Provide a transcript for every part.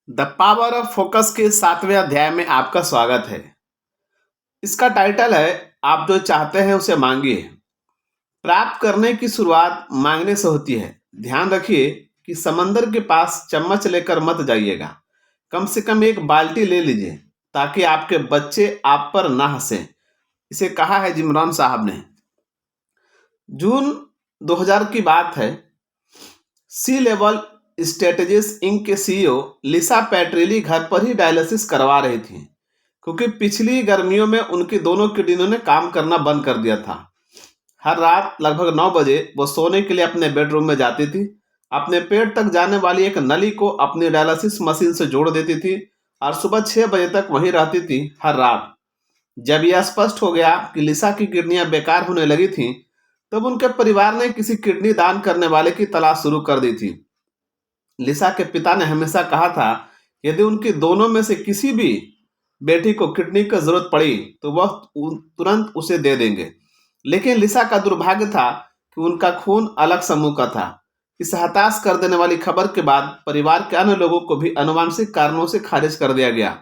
The power of focus के 7वें अध्याय में आपका स्वागत है। इसका टाइटल है आप जो चाहते हैं उसे मांगिए। प्राप्त करने की शुरुआत मांगने से होती है। ध्यान रखिए कि समंदर के पास चम्मच लेकर मत जाइएगा। कम से कम एक बाल्टी ले लीजिए ताकि आपके बच्चे आप पर ना हंसें। इसे कहा है जिम रॉन साहब ने। जून 2000 की बात है। सी लेवल स्ट्रेटेजीज इंक के सीईओ लिसा पैट्रेली घर पर ही डायलिसिस करवा रही थी, क्योंकि पिछली गर्मियों में उनकी दोनों किडनियों ने काम करना बंद कर दिया था। हर रात लगभग 9 बजे वो सोने के लिए अपने बेडरूम में जाती थी। अपने पेट तक जाने वाली एक नली को अपनी डायलिसिस मशीन से जोड़ देती थी और सुबह 6 बजे तक वहीं रहती थी हर रात। जब यह स्पष्ट हो गया कि लिसा की किडनियां बेकार होने लगी थीं, तब उनके परिवार ने किसी किडनी दान करने वाले की तलाश शुरू कर दी थी। लिसा के पिता ने हमेशा कहा था, यदि उनकी दोनों में से किसी भी बेटी को किडनी की जरूरत पड़ी तो वह तुरंत उसे दे देंगे। लेकिन लिसा का दुर्भाग्य था कि उनका खून अलग समूह का था। इस हताश कर देने वाली खबर के बाद परिवार के अन्य लोगों को भी आनुवंशिक कारणों से खारिज कर दिया गया।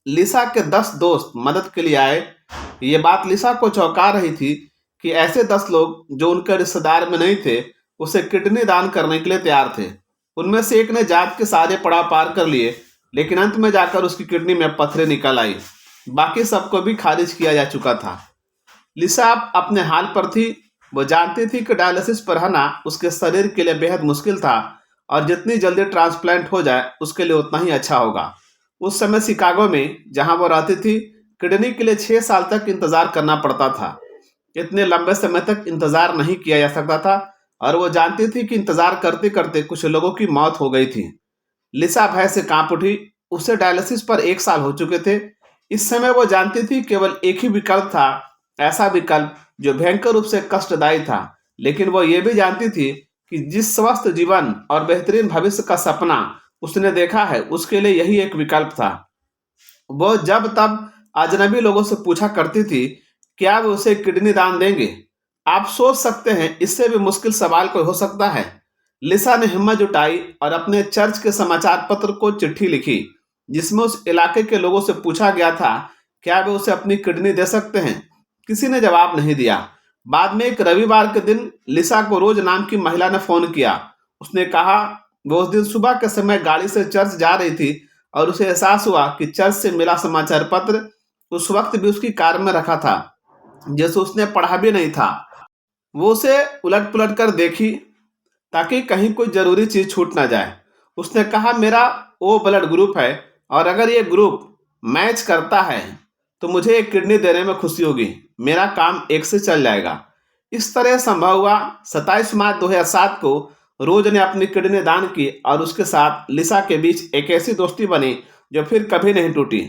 लिसा के 10 दोस्त मदद के लिए आए। ये बात लिसा को चौंका रही थी कि ऐसे 10 लोग जो उनके रिश्तेदार में नहीं थे, उसे किडनी दान करने के लिए तैयार थे। उनमें से एक ने जांच के सारे पड़ाव पार कर लिए, लेकिन अंत में जाकर उसकी किडनी में पत्थरें निकल आई। बाकी सबको भी खारिज किया जा चुका था। लिसा अब अपने हाल पर थी। वो जानती थी कि डायलिसिस पर रहना उसके शरीर के लिए बेहद मुश्किल था और जितनी जल्दी ट्रांसप्लांट हो जाए उसके लिए उतना ही अच्छा होगा। उस समय शिकागो में जहां वो रहती थी, किडनी के लिए 6 साल तक इंतजार करना पड़ता था। इतने लंबे समय तक इंतजार नहीं किया जा सकता था और वो जानती थी कि इंतजार करते करते कुछ लोगों की मौत हो गई थी। लिसा भय से कांप उठी। उसे डायलिसिस पर 1 साल हो चुके थे। इस समय वो जानती थी केवल एक ही विकल्प था, ऐसा विकल्प जो भयंकर रूप से कष्टदायी था। लेकिन वो ये भी जानती थी कि जिस स्वस्थ जीवन और बेहतरीन भविष्य का सपना उसने देखा है, उसके लिए यही एक विकल्प था। वो जब तब अजनबी लोगों से पूछा करती थी, क्या वे उसे किडनी दान देंगे? आप सोच सकते हैं इससे भी मुश्किल सवाल कोई हो सकता है। लिसा ने हिम्मत जुटाई और अपने चर्च के समाचार पत्र को चिट्ठी लिखी, जिसमें उस इलाके के लोगों से पूछा गया था, क्या वे उसे अपनी किडनी दे सकते हैं? किसी ने जवाब नहीं दिया। बाद में एक रविवार के दिन लिसा को रोज नाम की महिला ने फोन किया। उसने कहा वो उस दिन सुबह के समय गाड़ी से चर्च जा रही थी और उसे एहसास हुआ कि चर्च से मिला समाचार पत्र उस वक्त भी उसकी कार में रखा था, जैसे उसने पढ़ा भी नहीं था। वो उसे उलट पुलट कर देखी ताकि कहीं कोई जरूरी चीज छूट ना जाए। उसने कहा, मेरा ओ ब्लड ग्रुप है और अगर ये ग्रुप मैच करता है तो मुझे एक किडनी देने में खुशी होगी। मेरा काम एक से चल जाएगा। इस तरह संभव हुआ। 27 मार्च 2007 को रोज ने अपनी किडनी दान की और उसके साथ लिसा के बीच एक ऐसी दोस्ती बनी जो फिर कभी नहीं टूटी।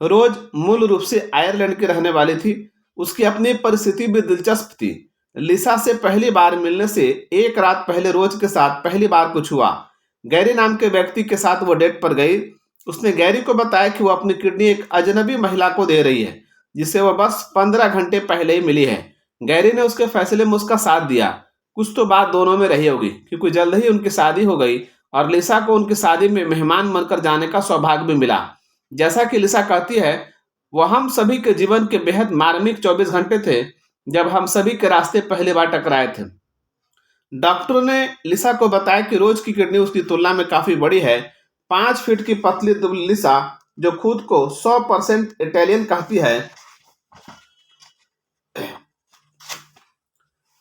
रोज मूल रूप से आयरलैंड की रहने वाली थी। उसकी अपनी परिस्थिति भी दिलचस्प थी। लिसा से पहली बार मिलने से एक रात पहले रोज के साथ पहली बार कुछ हुआ। गैरी नाम के व्यक्ति के साथ वो डेट पर गई। उसने गैरी को बताया कि वो अपनी किडनी एक अजनबी महिला को दे रही है, जिसे वो बस 15 घंटे पहले ही मिली है। गैरी ने उसके फैसले में उसका साथ दिया। कुछ तो बात दोनों में रही होगी, क्योंकि जल्द ही उनकी शादी हो गई और लिसा को उनकी शादी में मेहमान बनकर जाने का सौभाग्य भी मिला। जैसा कि लिसा कहती है, वह हम सभी के जीवन के बेहद मार्मिक 24 घंटे थे जब हम सभी के रास्ते पहली बार टकराए थे। डॉक्टर ने लिसा को बताया कि रोज की किडनी उसकी तुलना में काफी बड़ी है। 5 फीट की पतली दुबली लिसा, जो खुद को 100% इटालियन कहती है,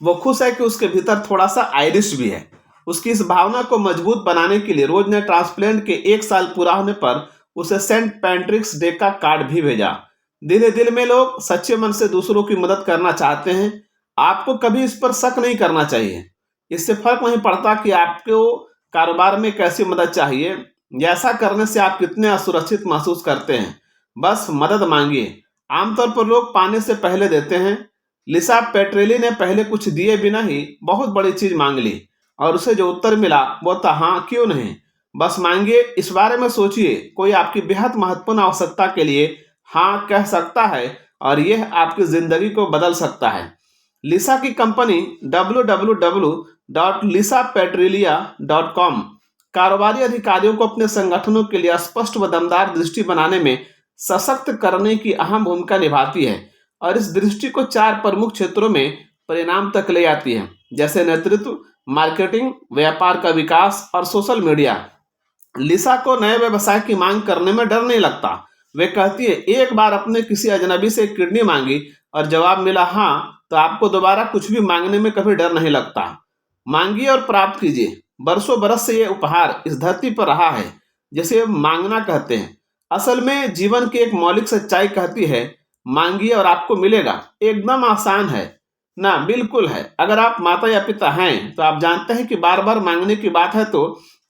वो खुश है कि उसके भीतर थोड़ा सा आयरिश भी है। उसकी इस भावना को मजबूत बनाने के लिए रोज ने ट्रांसप्लांट के 1 साल पूरा होने पर उसे सेंट पैट्रिक्स डे का कार्ड भी भेजा। दिल दिल में लोग सच्चे मन से दूसरों की मदद करना चाहते हैं। आपको कभी इस पर शक नहीं करना चाहिए। इससे फर्क नहीं पड़ता कि आपको कारोबार में कैसी मदद चाहिए या ऐसा करने से आप कितने असुरक्षित महसूस करते हैं। बस मदद मांगिए। आमतौर पर लोग पाने से पहले देते हैं। लिसा पेट्रेली ने पहले कुछ दिए बिना ही बहुत बड़ी चीज मांग ली और उसे जो उत्तर मिला वो था, हाँ क्यों नहीं, बस मांगिए। इस बारे में सोचिए, कोई आपकी बेहद महत्वपूर्ण आवश्यकता के लिए हाँ कह सकता है और यह आपकी जिंदगी को बदल सकता है। लिसा की कंपनी www.lisapetrilia.com कारोबारी अधिकारियों को अपने संगठनों के लिए स्पष्ट व दमदार दृष्टि बनाने में सशक्त करने की अहम भूमिका निभाती है और इस दृष्टि को 4 प्रमुख क्षेत्रों में परिणाम तक ले आती है, जैसे नेतृत्व, मार्केटिंग, व्यापार का विकास और सोशल मीडिया। लिसा को नए व्यवसाय की मांग करने में डर नहीं लगता। वे कहती है, एक बार अपने किसी अजनबी से किडनी मांगी और जवाब मिला हाँ, तो आपको दोबारा कुछ भी मांगने में कभी डर नहीं लगता। मांगिए और प्राप्त कीजिए। बरसों बरस से ये उपहार इस धरती पर रहा है जिसे मांगना कहते हैं। असल में जीवन की एक मौलिक सच्चाई कहती है, मांगिए और आपको मिलेगा। एकदम आसान है ना? बिल्कुल है। अगर आप माता या पिता हैं तो आप जानते हैं कि बार बार मांगने की बात है तो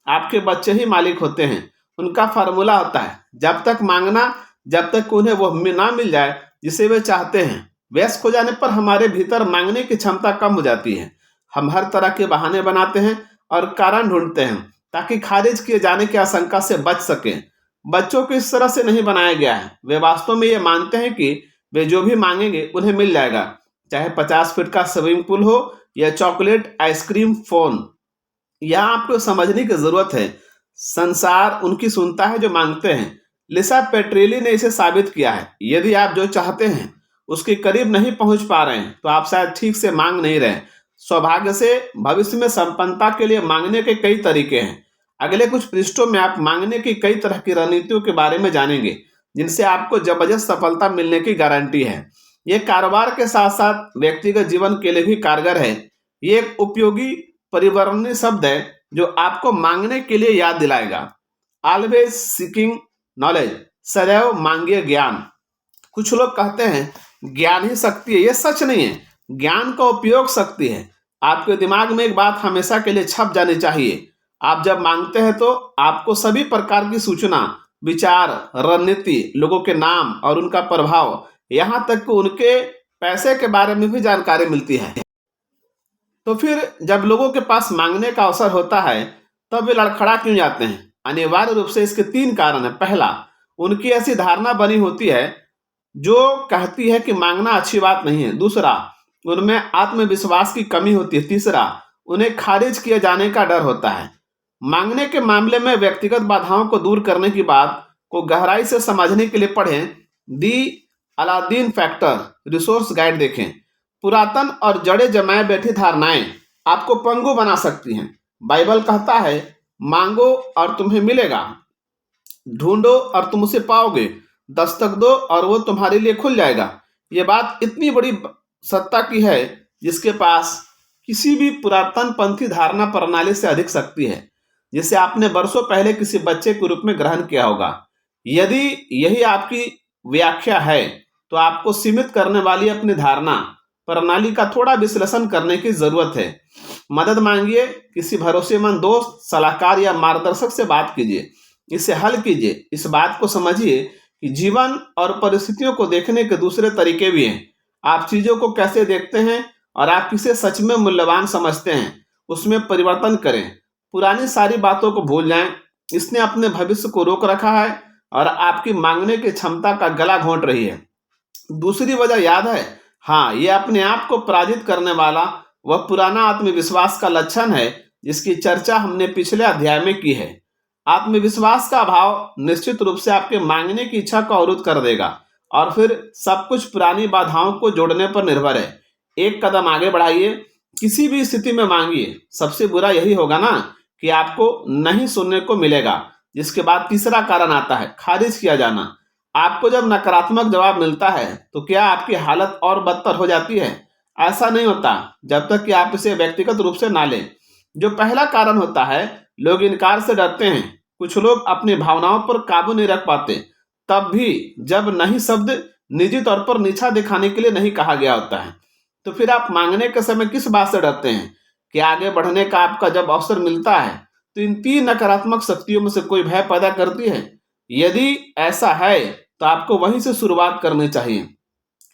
आपके बच्चे ही मालिक होते हैं। उनका फार्मूला होता है, जब तक मांगना, जब तक उन्हें वो ना मिल जाए जिसे वे चाहते हैं। वयस्क हो जाने पर हमारे भीतर मांगने की क्षमता कम हो जाती है। हम हर तरह के बहाने बनाते हैं और कारण ढूंढते हैं ताकि खारिज किए जाने की आशंका से बच सकें। बच्चों को इस तरह से नहीं बनाया गया है। वे वास्तव में ये मानते हैं कि वे जो भी मांगेंगे उन्हें मिल जाएगा, चाहे 50 फीट का स्विमिंग पूल हो या चॉकलेट, आइसक्रीम, फोन। यहाँ आपको समझने की जरूरत है, संसार उनकी सुनता है जो मांगते हैं। लिसा पेट्रेली ने इसे साबित किया है। यदि आप जो चाहते हैं उसके करीब नहीं पहुंच पा रहे हैं तो आप शायद ठीक से मांग नहीं रहे। सौभाग्य से भविष्य में संपन्नता के लिए मांगने के कई तरीके हैं। अगले कुछ पृष्ठों में आप मांगने की कई तरह की रणनीतियों के बारे में जानेंगे जिनसे आपको जबरदस्त सफलता मिलने की गारंटी है। ये कारोबार के साथ साथ व्यक्तिगत जीवन के लिए भी कारगर है। ये एक उपयोगी परिवर्तनीय शब्द है जो आपको मांगने के लिए याद दिलाएगा। ऑलवेज सीकिंग नॉलेज, सदैव मांगिए ज्ञान। कुछ लोग कहते हैं ज्ञान ही शक्ति है। ये सच नहीं है। ज्ञान का उपयोग शक्ति है। आपके दिमाग में एक बात हमेशा के लिए छप जानी चाहिए, आप जब मांगते हैं तो आपको सभी प्रकार की सूचना, विचार, रणनीति, लोगों के नाम और उनका प्रभाव, यहां तक कि उनके पैसे के बारे में भी जानकारी मिलती है। तो फिर जब लोगों के पास मांगने का अवसर होता है तब वे लड़खड़ा क्यों जाते हैं? अनिवार्य रूप से इसके 3 कारण हैं। पहला, उनकी ऐसी धारणा बनी होती है जो कहती है कि मांगना अच्छी बात नहीं है। दूसरा, उनमें आत्मविश्वास की कमी होती है। तीसरा, उन्हें खारिज किए जाने का डर होता है। मांगने के मामले में व्यक्तिगत बाधाओं को दूर करने की बात को गहराई से समझने के लिए पढ़ें दी अलादीन फैक्टर रिसोर्स गाइड देखें। पुरातन और जड़े जमाए बैठी धारणाएं आपको पंगु बना सकती हैं। बाइबल कहता है, मांगो और तुम्हें मिलेगा, ढूंढो और तुम उसे पाओगे, दस्तक दो और वो तुम्हारे लिए खुल जाएगा। ये बात इतनी बड़ी सत्ता की है जिसके पास किसी भी पुरातन पंथी धारणा प्रणाली से अधिक शक्ति है, जिसे आपने वर्षों पहले किसी बच्चे के रूप में ग्रहण किया होगा। यदि यही आपकी व्याख्या है तो आपको सीमित करने वाली अपनी धारणा प्रणाली का थोड़ा विश्लेषण करने की जरूरत है। मदद मांगिए, किसी भरोसेमंद दोस्त, सलाहकार या मार्गदर्शक से बात कीजिए, इसे हल कीजिए। इस बात को समझिए कि जीवन और परिस्थितियों को देखने के दूसरे तरीके भी हैं। आप चीजों को कैसे देखते हैं और आप किसे सच में मूल्यवान समझते हैं, उसमें परिवर्तन करें। पुरानी सारी बातों को भूल जाएं। इसने अपने भविष्य को रोक रखा है और आपकी मांगने की क्षमता का गला घोंट रही है। दूसरी वजह याद है? हाँ, ये अपने आप को पराजित करने वाला वह पुराना आत्मविश्वास का लक्षण है जिसकी चर्चा हमने पिछले अध्याय में की है। आत्मविश्वास का अभाव निश्चित रूप से आपके मांगने की इच्छा को अवरुद्ध कर देगा और फिर सब कुछ पुरानी बाधाओं को जोड़ने पर निर्भर है। एक कदम आगे बढ़ाइए, किसी भी स्थिति में मांगिए। सबसे बुरा यही होगा ना कि आपको नहीं सुनने को मिलेगा। जिसके बाद तीसरा कारण आता है, खारिज किया जाना। आपको जब नकारात्मक जवाब मिलता है तो क्या आपकी हालत और बदतर हो जाती है? ऐसा नहीं होता जब तक कि आप इसे व्यक्तिगत रूप से ना लें। जो पहला कारण होता है, लोग इनकार से डरते हैं। कुछ लोग अपनी भावनाओं पर काबू नहीं रख पाते, तब भी जब नहीं शब्द निजी तौर पर नीचा दिखाने के लिए नहीं कहा गया होता है। तो फिर आप मांगने के समय किस बात से डरते हैं? कि आगे बढ़ने का आपका जब अवसर मिलता है तो इन 3 नकारात्मक शक्तियों में से कोई भय पैदा करती है? यदि ऐसा है तो आपको वहीं से शुरुआत करनी चाहिए।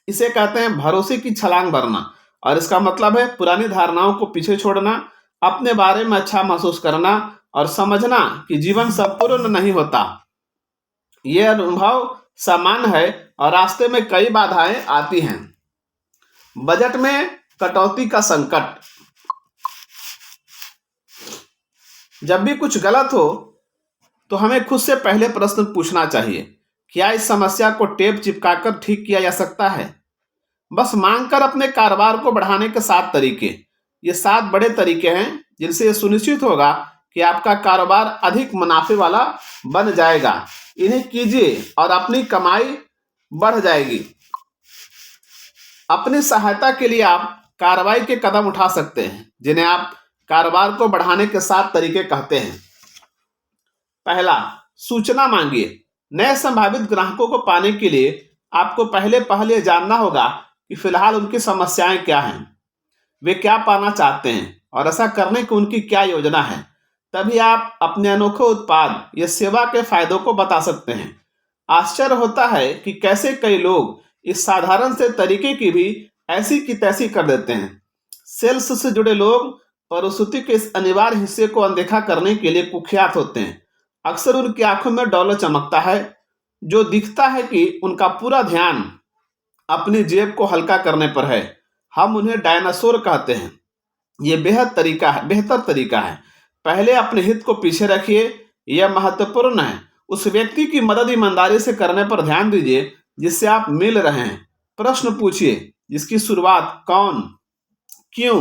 इसे कहते हैं भरोसे की छलांग भरना, और इसका मतलब है पुरानी धारणाओं को पीछे छोड़ना, अपने बारे में अच्छा महसूस करना और समझना कि जीवन संपूर्ण नहीं होता। यह अनुभव सामान्य है और रास्ते में कई बाधाएं आती हैं। बजट में कटौती का संकट। जब भी कुछ गलत हो तो हमें खुद से पहले प्रश्न पूछना चाहिए, क्या इस समस्या को टेप चिपकाकर ठीक किया जा सकता है? बस मांग कर अपने कारोबार को बढ़ाने के 7 तरीके। ये 7 बड़े तरीके हैं जिनसे ये सुनिश्चित होगा कि आपका कारोबार अधिक मुनाफे वाला बन जाएगा। इन्हें कीजिए और अपनी कमाई बढ़ जाएगी। अपनी सहायता के लिए आप कार्रवाई के कदम उठा सकते हैं जिन्हें आप कारोबार को बढ़ाने के 7 तरीके कहते हैं। पहला, सूचना मांगिए। नए संभावित ग्राहकों को पाने के लिए आपको पहले जानना होगा कि फिलहाल उनकी समस्याएं क्या हैं, वे क्या पाना चाहते हैं और ऐसा करने की उनकी क्या योजना है। तभी आप अपने अनोखे उत्पाद या सेवा के फायदों को बता सकते हैं। आश्चर्य होता है कि कैसे कई लोग इस साधारण से तरीके की भी ऐसी की तैसी कर देते हैं। सेल्स से जुड़े लोग प्रस्तुति के इस अनिवार्य हिस्से को अनदेखा करने के लिए कुख्यात होते हैं। अक्सर उनकी आंखों में डॉलर चमकता है, जो दिखता है कि उनका पूरा ध्यान अपनी जेब को हल्का करने पर है। हम उन्हें डायनासोर कहते हैं। ये बेहतर तरीका है। पहले अपने हित को पीछे रखिए, यह महत्वपूर्ण है। उस व्यक्ति की मदद ईमानदारी से करने पर ध्यान दीजिए जिससे आप मिल रहे हैं। प्रश्न पूछिए जिसकी शुरुआत कौन, क्यों,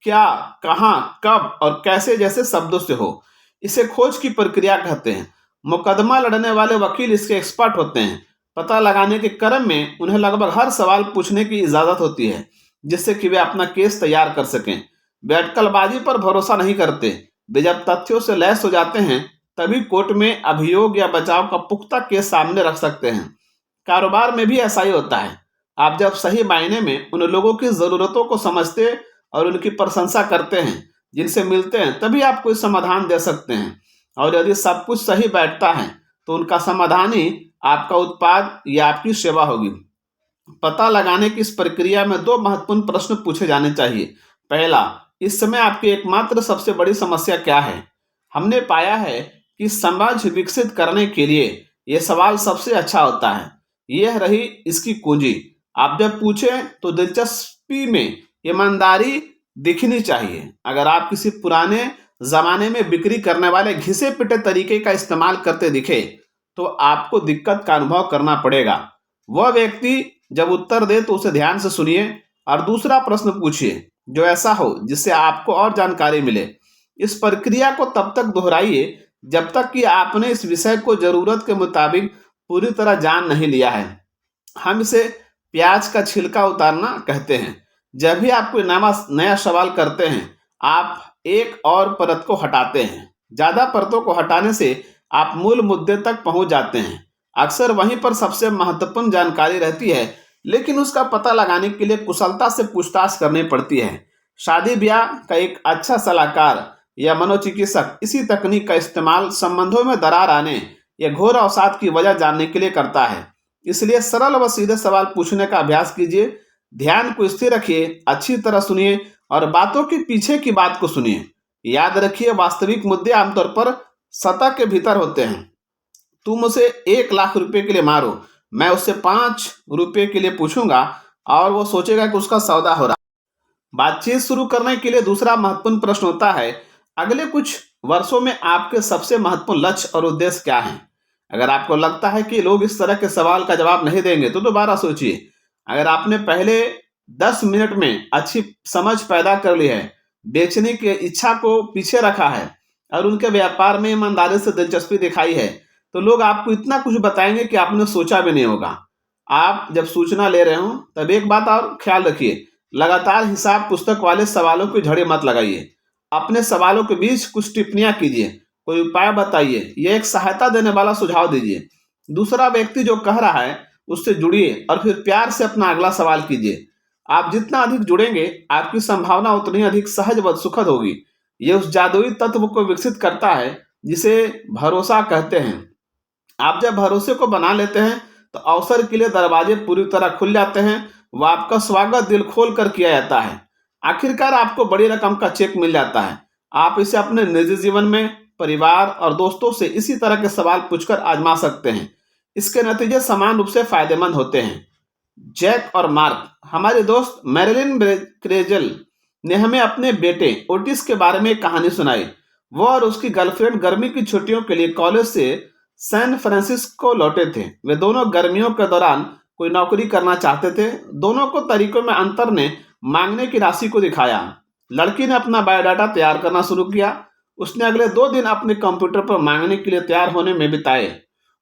क्या, कहां, कब और कैसे जैसे शब्दों से हो। इसे खोज की प्रक्रिया कहते हैं। मुकदमा लड़ने वाले वकील इसके एक्सपर्ट होते हैं। पता लगाने के क्रम में उन्हें लगभग हर सवाल पूछने की इजाजत होती है जिससे कि वे अपना केस तैयार कर सकें। वे अटकलबाजी पर भरोसा नहीं करते। वे जब तथ्यों से लैस हो जाते हैं तभी कोर्ट में अभियोग या बचाव का पुख्ता केस सामने रख सकते हैं। कारोबार में भी ऐसा ही होता है। आप जब सही मायने में उन लोगों की ज़रूरतों को समझते और उनकी प्रशंसा करते हैं जिनसे मिलते हैं, तभी आप कोई समाधान दे सकते हैं। और यदि सब कुछ सही बैठता है तो उनका समाधान ही आपका उत्पाद या आपकी सेवा होगी। पता लगाने की इस प्रक्रिया में 2 महत्वपूर्ण प्रश्न पूछे जाने चाहिए। पहला, इस समय आपकी एकमात्र सबसे बड़ी समस्या क्या है? हमने पाया है कि समझ विकसित करने के लिए यह सवाल सबसे अच्छा होता है। यह रही इसकी कुंजी। आप जब पूछें तो दिलचस्पी में ईमानदारी दिखनी चाहिए। अगर आप किसी पुराने जमाने में बिक्री करने वाले घिसे पिटे तरीके का इस्तेमाल करते दिखे तो आपको दिक्कत का अनुभव करना पड़ेगा। वह व्यक्ति जब उत्तर दे तो उसे ध्यान से सुनिए और दूसरा प्रश्न पूछिए जो ऐसा हो जिससे आपको और जानकारी मिले। इस प्रक्रिया को तब तक दोहराइए जब तक कि आपने इस विषय को जरूरत के मुताबिक पूरी तरह जान नहीं लिया है। हम इसे प्याज का छिलका उतारना कहते हैं। जब भी आप कोई नया सवाल करते हैं, आप एक और परत को हटाते हैं। ज्यादा परतों को हटाने से आप मूल मुद्दे तक पहुंच जाते हैं। अक्सर वहीं पर सबसे महत्वपूर्ण जानकारी रहती है, लेकिन उसका पता लगाने के लिए कुशलता से पूछताछ करनी पड़ती है। शादी ब्याह का एक अच्छा सलाहकार या मनोचिकित्सक इसी तकनीक का इस्तेमाल संबंधों में दरार आने या घोर अवसाद की वजह जानने के लिए करता है। इसलिए सरल व सीधे सवाल पूछने का अभ्यास कीजिए। ध्यान को स्थिर रखिए, अच्छी तरह सुनिए और बातों के पीछे की बात को सुनिए। याद रखिए, वास्तविक मुद्दे आमतौर पर सतह के भीतर होते हैं। तुम उसे 1 लाख रुपए के लिए मारो, मैं उससे 5 रुपए के लिए पूछूंगा और वो सोचेगा कि उसका सौदा हो रहा। बातचीत शुरू करने के लिए दूसरा महत्वपूर्ण प्रश्न होता है, अगले कुछ वर्षों में आपके सबसे महत्वपूर्ण लक्ष्य और उद्देश्य क्या हैं? अगर आपको लगता है कि लोग इस तरह के सवाल का जवाब नहीं देंगे तो दोबारा सोचिए। अगर आपने पहले 10 मिनट में अच्छी समझ पैदा कर ली है, बेचने की इच्छा को पीछे रखा है और उनके व्यापार में ईमानदारी से दिलचस्पी दिखाई है, तो लोग आपको इतना कुछ बताएंगे कि आपने सोचा भी नहीं होगा। आप जब सूचना ले रहे हो तब एक बात और ख्याल रखिए, लगातार हिसाब पुस्तक वाले सवालों की झड़ी मत लगाइए। अपने सवालों के बीच कुछ टिप्पणियां कीजिए, कोई उपाय बताइए, यह एक सहायता देने वाला सुझाव दीजिए। दूसरा व्यक्ति जो कह रहा है उससे जुड़िए और फिर प्यार से अपना अगला सवाल कीजिए। आप जितना अधिक जुड़ेंगे, आपकी संभावना उतनी अधिक सहज व सुखद होगी। यह उस जादुई तत्व को विकसित करता है जिसे भरोसा कहते हैं। आप जब भरोसे को बना लेते हैं तो अवसर के लिए दरवाजे पूरी तरह खुल जाते हैं। वह आपका स्वागत दिल खोल कर किया जाता है। आखिरकार आपको बड़ी रकम का चेक मिल जाता है। आप इसे अपने निजी जीवन में, परिवार और दोस्तों से इसी तरह के सवाल पूछकर आजमा सकते हैं। इसके नतीजे समान रूप से फायदेमंद होते हैं। जैक और मार्क, हमारे दोस्त मैरिलिन क्रेजल ने हमें अपने बेटे ओटिस के बारे में एक कहानी सुनाई। वो और उसकी गर्लफ्रेंड गर्मी की छुट्टियों के लिए कॉलेज से सैन फ्रांसिस्को लौटे थे। वे दोनों गर्मियों के दौरान कोई नौकरी करना चाहते थे। दोनों को तरीकों में अंतर ने मांगने की राशि को दिखाया। लड़की ने अपना बायोडाटा तैयार करना शुरू किया। उसने अगले 2 दिन अपने कंप्यूटर पर मांगने के लिए तैयार होने में बिताए।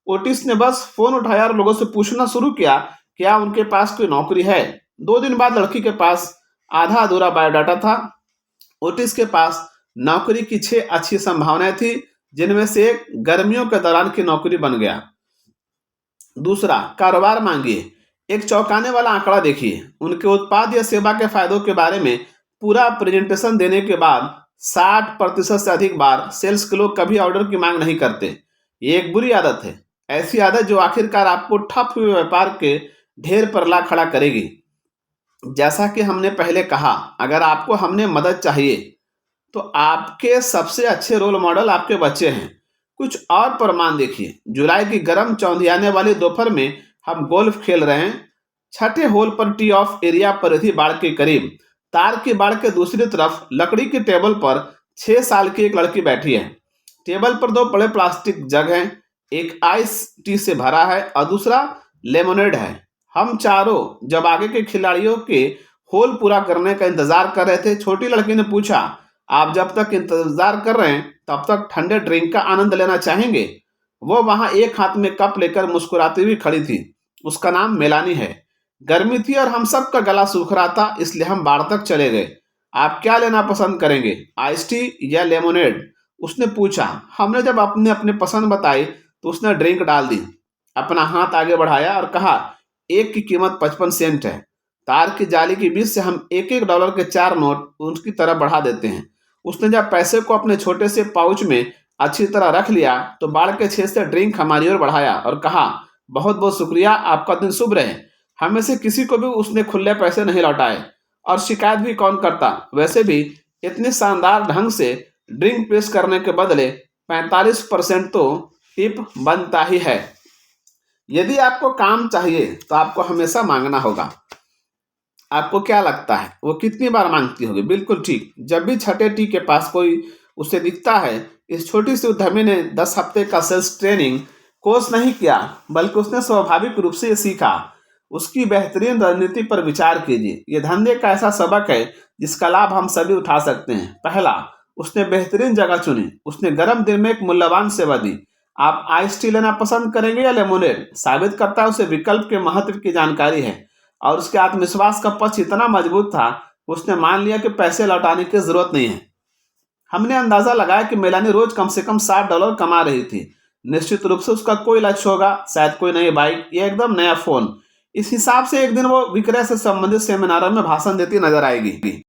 ओटिस ने बस फोन उठाया और लोगों से पूछना शुरू किया क्या उनके पास कोई नौकरी है। 2 दिन बाद लड़की के पास आधा अधूरा बायोडाटा था। ओटिस के पास नौकरी की 6 अच्छी संभावनाएं थी, जिनमें से एक गर्मियों के दौरान की नौकरी बन गया। दूसरा, कारोबार मांगिए। एक चौंकाने वाला आंकड़ा देखिए। उनके उत्पाद या सेवा के फायदों के बारे में पूरा प्रेजेंटेशन देने के बाद 60% से अधिक बार सेल्स के लोग कभी ऑर्डर की मांग नहीं करते। ये एक बुरी आदत है, ऐसी आदत जो आखिरकार आपको ठप हुए व्यापार के ढेर पर ला खड़ा करेगी। जैसा कि हमने पहले कहा, अगर आपको हमने मदद चाहिए तो आपके सबसे अच्छे रोल मॉडल आपके बच्चे हैं। कुछ और प्रमाण देखिए। जुलाई की गर्म चौंधियाने वाली दोपहर में हम गोल्फ खेल रहे हैं। छठे होल पर टी ऑफ एरिया परिधि बाड़ के करीब तार की बाड़ के दूसरी तरफ लकड़ी की टेबल पर 6 साल की एक लड़की बैठी है। टेबल पर 2 बड़े प्लास्टिक जग हैं। एक आइस टी से भरा है और दूसरा लेमोनेड है। हम चारों जब आगे के खिलाड़ियों के होल पूरा करने का इंतजार कर रहे थे, छोटी लड़की ने पूछा, आप जब तक इंतजार कर रहे हैं तब तक ठंडे ड्रिंक का आनंद लेना चाहेंगे? वो वहां एक हाथ में कप लेकर मुस्कुराती हुई खड़ी थी। उसका नाम मेलानी है। गर्मी थी और हम सब का गला सूख रहा था, इसलिए हम बार तक चले गए। आप क्या लेना पसंद करेंगे, आइस टी या लेमोनेड? उसने पूछा। हमने जब अपने अपने पसंद बताई तो उसने ड्रिंक डाल दी, अपना हाथ आगे बढ़ाया और कहा, एक की कीमत 55 सेंट है। तार की जाली के बीच से हम $1 के 4 नोट उसकी तरफ बढ़ा देते हैं। उसने जब पैसे को अपने छोटे से पाउच में अच्छी तरह रख लिया तो बाढ़ के छेद से ड्रिंक हमारी ओर बढ़ाया और कहा, बहुत बहुत शुक्रिया, आपका दिन शुभ रहे। हमें से किसी को भी उसने खुले पैसे नहीं लौटाए और शिकायत भी कौन करता। वैसे भी इतने शानदार ढंग से ड्रिंक पेश करने के बदले 45% तो टिप बनता ही है। यदि आपको काम चाहिए तो आपको हमेशा मांगना होगा। आपको क्या लगता है वो कितनी बार मांगती होगी? बिल्कुल ठीक, जब भी छठे टी के पास कोई उसे दिखता है। इस छोटी सी उद्यमी ने 10 हफ्ते का सेल्स ट्रेनिंग कोर्स नहीं किया, बल्कि उसने स्वाभाविक रूप से ये सीखा। उसकी बेहतरीन रणनीति पर विचार कीजिए। ये धंधे का ऐसा सबक है जिसका लाभ हम सभी उठा सकते हैं। पहला, उसने बेहतरीन जगह चुनी। उसने गर्म दिन में एक मूल्यवान सेवा दी। आप आइस टी लेना पसंद करेंगे या लेमोनेड? साबित करता है उसे विकल्प के महत्व की जानकारी है और उसके आत्मविश्वास का पक्ष इतना मजबूत था कि उसने मान लिया कि पैसे लौटाने की जरूरत नहीं है। हमने अंदाजा लगाया कि मेलानी रोज कम से कम $60 कमा रही थी। निश्चित रूप से उसका कोई लक्ष्य होगा, शायद कोई नई बाइक या एकदम नया फोन। इस हिसाब से एक दिन वो विक्रय से संबंधित सेमिनारों में भाषण देती नजर आएगी।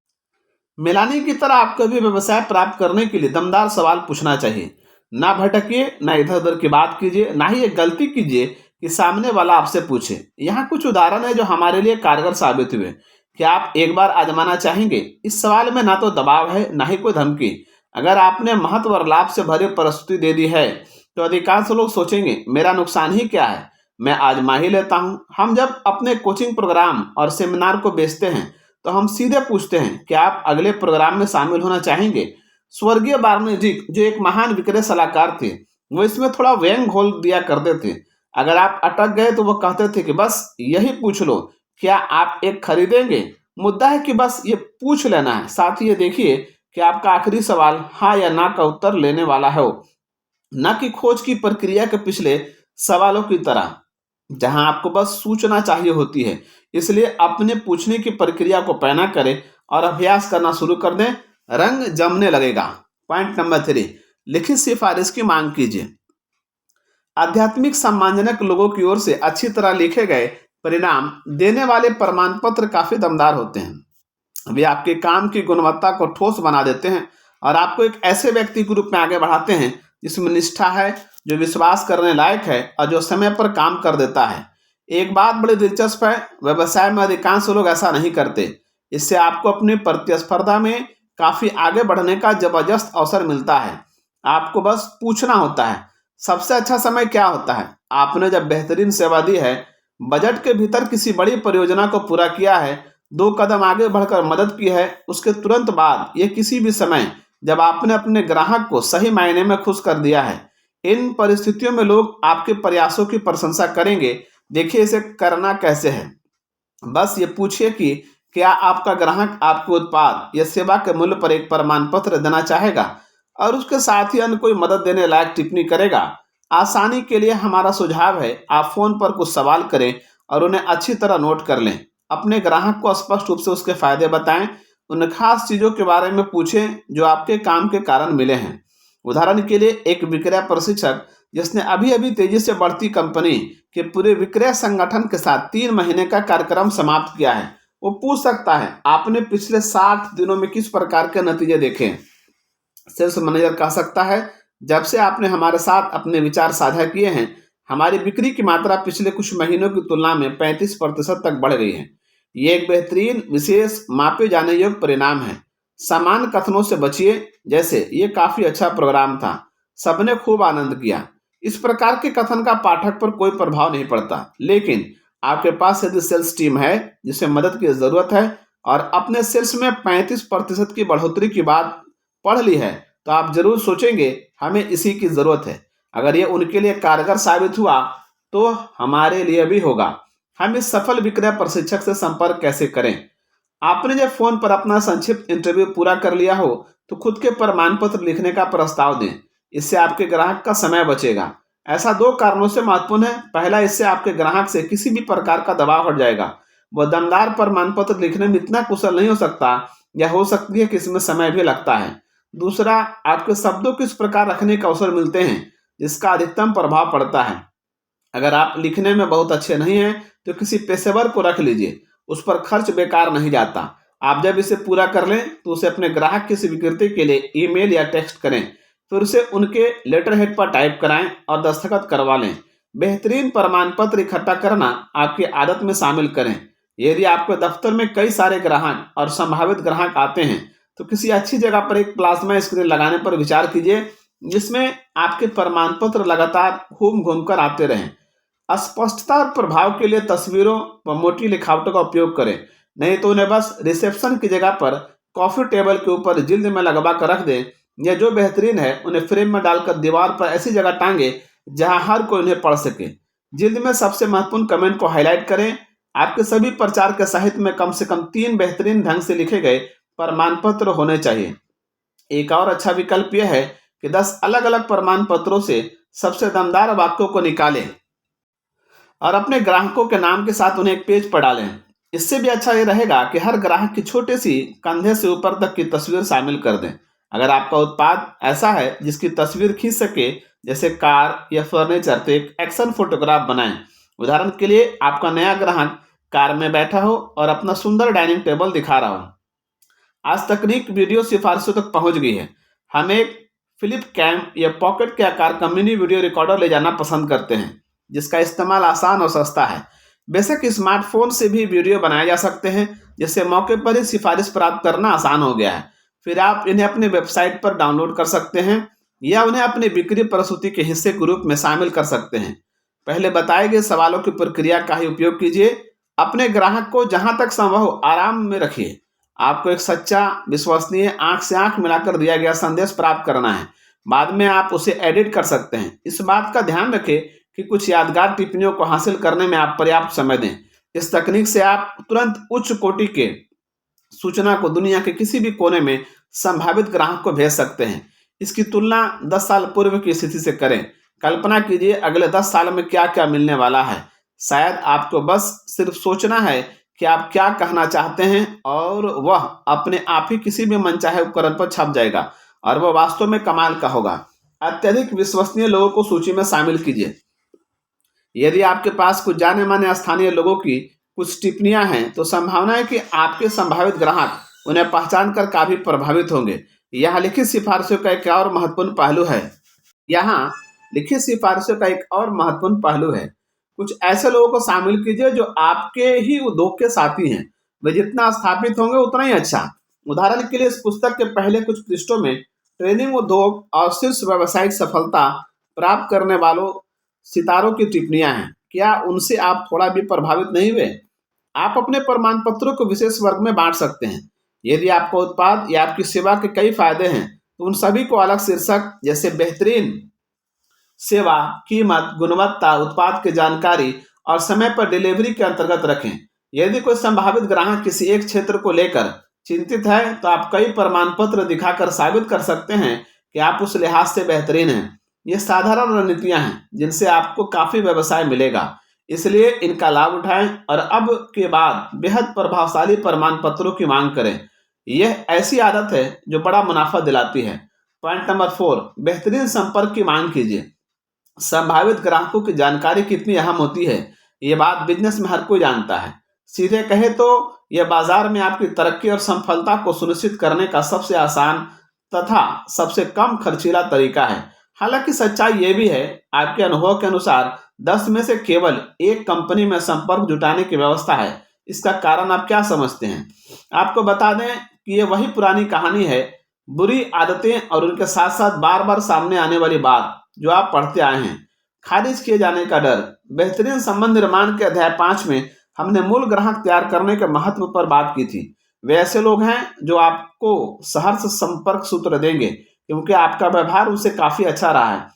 मेलानी की तरह आपको भी व्यवसाय प्राप्त करने के लिए दमदार सवाल पूछना चाहिए। ना भटकिए, ना इधर उधर की बात कीजिए, ना ही एक गलती कीजिए कि सामने वाला आपसे पूछे। यहाँ कुछ उदाहरण है जो हमारे लिए कारगर साबित हुए। क्या आप एक बार आजमाना चाहेंगे? इस सवाल में ना तो दबाव है, ना ही कोई धमकी। अगर आपने महत्व और लाभ से भरी प्रस्तुति दे दी है तो अधिकांश लोग सोचेंगे, मेरा नुकसान ही क्या है, मैं आजमा ही लेता हूँ। हम जब अपने कोचिंग प्रोग्राम और सेमिनार को बेचते हैं तो हम सीधे पूछते हैं, क्या आप अगले प्रोग्राम में शामिल होना चाहेंगे? स्वर्गीय वार्निजिक, जो एक महान विक्रय सलाहकार थे, वो इसमें थोड़ा व्यंग घोल दिया करते थे। अगर आप अटक गए तो वो कहते थे कि बस यही पूछ लो, क्या आप एक खरीदेंगे? मुद्दा है कि बस ये पूछ लेना है। साथ ही ये देखिए कि आपका आखिरी सवाल हाँ या ना का उत्तर लेने वाला हो, न कि खोज की प्रक्रिया के पिछले सवालों की तरह जहां आपको बस सूचना चाहिए होती है। इसलिए अपने पूछने की प्रक्रिया को पैना करें और अभ्यास करना शुरू कर दें, रंग जमने लगेगा। पॉइंट नंबर 3, लिखित सिफारिश की मांग कीजिए। आध्यात्मिक सम्मानजनक लोगों की ओर से अच्छी तरह लिखे गए परिणाम देने वाले प्रमाण पत्र काफी दमदार होते हैं। वे आपके काम की गुणवत्ता को ठोस बना देते हैं और आपको एक ऐसे व्यक्ति के रूप में आगे बढ़ाते हैं जिसमें निष्ठा है, जो विश्वास करने लायक है और जो समय पर काम कर देता है। एक बात बड़ी दिलचस्प है, व्यवसाय में अधिकांश लोग ऐसा नहीं करते। इससे आपको अपनी प्रतिस्पर्धा में काफी आगे बढ़ने का जबरदस्त अवसर मिलता है। आपको बस पूछना होता है, सबसे अच्छा समय क्या होता है? आपने जब बेहतरीन सेवा दी है, बजट के भीतर किसी बड़ी परियोजना को पूरा किया है, 2 कदम आगे बढ़कर मदद की है, उसके तुरंत बाद ये किसी भी समय जब आपने अपने ग्राहक को सही मायने में खुश कर दिया है। इन परिस्थितियों में लोग आपके प्रयासों की प्रशंसा करेंगे। देखिए इसे करना कैसे है। बस ये पूछिए कि क्या आपका ग्राहक आपके उत्पाद या सेवा के मूल्य पर एक प्रमाण पत्र देना चाहेगा और उसके साथ ही अन्य कोई मदद देने लायक टिप्पणी करेगा। आसानी के लिए हमारा सुझाव है आप फोन पर कुछ सवाल करें और उन्हें अच्छी तरह नोट कर लें। अपने ग्राहक को स्पष्ट रूप से उसके फायदे बताएं। उन खास चीजों के बारे में पूछें जो आपके काम के कारण मिले हैं। उदाहरण के लिए एक विक्रय प्रशिक्षक जिसने अभी अभी तेजी से बढ़ती कंपनी के पूरे विक्रय संगठन के साथ 3 महीने का कार्यक्रम समाप्त किया है, वो पूछ सकता है आपने पिछले 60 दिनों में किस प्रकार के नतीजे देखे। सेल्स मैनेजर कह सकता है जब से आपने हमारे साथ अपने विचार साझा किए हैं, हमारी बिक्री की मात्रा पिछले कुछ महीनों की तुलना में 35% तक बढ़ गई है। ये एक बेहतरीन विशेष मापे जाने योग्य परिणाम है। सामान्य कथनों से बचिए, जैसे ये काफी अच्छा प्रोग्राम था, सबने खूब आनंद किया। इस प्रकार के कथन का पाठक पर कोई प्रभाव नहीं पड़ता। लेकिन आपके पास यदि सेल्स टीम है जिसे मदद की जरूरत है और अपने सेल्स में 35% की बढ़ोतरी की बात पढ़ ली है, तो आप जरूर सोचेंगे हमें इसी की जरूरत है। अगर ये उनके लिए कारगर साबित हुआ तो हमारे लिए भी होगा। हम इस सफल विक्रय प्रशिक्षक से संपर्क कैसे करें। आपने जब फोन पर अपना संक्षिप्त इंटरव्यू पूरा कर लिया हो तो खुद के प्रमाण पत्र लिखने का प्रस्ताव दें। इससे आपके ग्राहक का समय बचेगा। ऐसा 2 कारणों से महत्वपूर्ण है। पहला, इससे आपके ग्राहक से किसी भी प्रकार का दबाव हट जाएगा। वह दमदार प्रमाण पत्र लिखने में इतना कुशल नहीं हो सकता, या हो सकती है कि इसमें समय भी लगता है। दूसरा, आपके शब्दों को इस प्रकार रखने के अवसर मिलते हैं जिसका अधिकतम प्रभाव पड़ता है। अगर आप लिखने में बहुत अच्छे नहीं हैं तो किसी पेशेवर को रख लीजिए, उस पर खर्च बेकार नहीं जाता। आप जब इसे पूरा कर लें तो उसे अपने ग्राहक की स्वीकृति के लिए ईमेल या टेक्स्ट करें, फिर उसे उनके लेटर हेड पर टाइप कराएं और दस्तखत करवा लें। बेहतरीन प्रमाण पत्र इकट्ठा करना आपकी आदत में शामिल करें। यदि आपके दफ्तर में कई सारे ग्राहक और संभावित ग्राहक आते हैं तो किसी अच्छी जगह पर एक प्लाज्मा स्क्रीन लगाने पर विचार कीजिए जिसमें आपके प्रमाण पत्र लगातार घूम घूम कर आते रहें। अस्पष्टता और प्रभाव के लिए तस्वीरों व मोटी लिखावटों का उपयोग करें, नहीं तो उन्हें बस रिसेप्शन की जगह पर कॉफी टेबल के ऊपर जिल्द में लगवा कर रख दें, या जो बेहतरीन है उन्हें फ्रेम में डालकर दीवार पर ऐसी जगह टांगे जहां हर कोई उन्हें पढ़ सके। जिल्द में सबसे महत्वपूर्ण कमेंट को हाईलाइट करें। आपके सभी प्रचार के साहित्य में कम से कम 3 बेहतरीन ढंग से लिखे गए प्रमाण पत्र होने चाहिए। एक और अच्छा विकल्प यह है कि 10 अलग अलग प्रमाण पत्रों से सबसे दमदार वाक्यों को निकालें और अपने ग्राहकों के नाम के साथ उन्हें एक पेज पर डालें। इससे भी अच्छा ये रहेगा कि हर ग्राहक की छोटी सी कंधे से ऊपर तक की तस्वीर शामिल कर दें। अगर आपका उत्पाद ऐसा है जिसकी तस्वीर खींच सके, जैसे कार या फर्नीचर, तो एक एक्शन फोटोग्राफ बनाएं। उदाहरण के लिए आपका नया ग्राहक कार में बैठा हो और अपना सुंदर डाइनिंग टेबल दिखा रहा हो। आज तकनीक वीडियो सिफारिशों तक पहुंच गई है। हम एक फिलिप कैम या पॉकेट के आकार का मिनी वीडियो रिकॉर्डर ले जाना पसंद करते हैं जिसका इस्तेमाल आसान और सस्ता है। बेशक स्मार्टफोन से भी वीडियो बनाए जा सकते हैं, जिससे मौके पर ही सिफारिश प्राप्त करना आसान हो गया है। फिर आप इन्हें अपने वेबसाइट पर डाउनलोड कर सकते हैं या उन्हें अपनी बिक्री प्रस्तुति के हिस्से के रूप में शामिल कर सकते हैं। पहले बताए गए सवालों की प्रक्रिया का ही उपयोग कीजिए। अपने ग्राहक को जहां तक संभव हो आराम में रखिए। आपको एक सच्चा, विश्वसनीय, आंख से आंख मिलाकर दिया गया संदेश प्राप्त करना है। बाद में आप उसे एडिट कर सकते हैं। इस बात का ध्यान रखें कि कुछ यादगार टिप्पणियों को हासिल करने में आप पर्याप्त समय दें। इस तकनीक से आप तुरंत उच्च कोटि के सूचना को दुनिया के किसी भी कोने में संभावित ग्राहक को भेज सकते हैं। इसकी तुलना 10 साल पूर्व की स्थिति से करें। कल्पना कीजिए अगले 10 साल में क्या क्या मिलने वाला है। शायद आपको बस सिर्फ सोचना है कि आप क्या कहना चाहते हैं और वह अपने आप ही किसी भी मनचाहे उपकरण पर छप जाएगा और वह वास्तव में कमाल का होगा। अत्यधिक विश्वसनीय लोगों को सूची में शामिल कीजिए। यदि आपके पास कुछ जाने माने स्थानीय लोगों की कुछ टिप्पणियां हैं तो संभावना है कि आपके संभावित ग्राहक उन्हें पहचान कर काफी प्रभावित होंगे। यहाँ लिखित सिफारिशों का एक और महत्वपूर्ण पहलू है। यहाँ लिखित सिफारिशों का एक और महत्वपूर्ण पहलू है। कुछ ऐसे लोगों को शामिल कीजिए जो आपके ही उद्योग के साथी हैं। वे जितना स्थापित होंगे उतना ही अच्छा। उदाहरण के लिए इस पुस्तक के पहले कुछ पृष्ठों में ट्रेनिंग उद्योग और शीर्ष व्यावसायिक सफलता प्राप्त करने वालों सितारों की टिप्पणियां हैं। क्या उनसे आप थोड़ा भी प्रभावित नहीं हुए? आप अपने प्रमाण पत्रों को विशेष वर्ग में बांट सकते हैं। यदि आपका उत्पाद या आपकी सेवा के कई फायदे हैं तो उन सभी को अलग शीर्षक जैसे बेहतरीन सेवा, कीमत, गुणवत्ता, उत्पाद की जानकारी और समय पर डिलीवरी के अंतर्गत रखें। यदि कोई संभावित ग्राहक किसी एक क्षेत्र को लेकर चिंतित है, तो आप कई प्रमाण पत्र दिखाकर साबित कर सकते हैं कि आप उस लिहाज से बेहतरीन हैं। ये साधारण रणनीतियां हैं जिनसे आपको काफी व्यवसाय मिलेगा, इसलिए इनका लाभ उठाएं और अब के बाद बेहद प्रभावशाली प्रमाण पत्रों की मांग करें। यह ऐसी आदत है जो बड़ा मुनाफा दिलाती है। पॉइंट नंबर 4, बेहतरीन संपर्क की मांग कीजिए। संभावित ग्राहकों की जानकारी कितनी अहम होती है, ये बात बिजनेस में हर कोई जानता है। सीधे कहे तो यह बाजार में आपकी तरक्की और सफलता को सुनिश्चित करने का सबसे आसान तथा सबसे कम खर्चीला तरीका है। हालांकि सच्चाई यह भी है, आपके अनुभव के अनुसार 10 में से केवल एक कंपनी में संपर्क जुटाने की व्यवस्था है। इसका कारण आप क्या समझते हैं? आपको बता दें कि यह वही पुरानी कहानी है, बुरी आदतें और उनके साथ साथ बार बार सामने आने वाली बात जो आप पढ़ते आए हैं, खारिज किए जाने का डर। बेहतरीन संबंध निर्माण के अध्याय 5 में हमने मूल ग्राहक तैयार करने के महत्व पर बात की थी। वे ऐसे लोग हैं जो आपको सहर्ष संपर्क सूत्र देंगे क्योंकि आपका व्यवहार उनसे काफी अच्छा रहा है।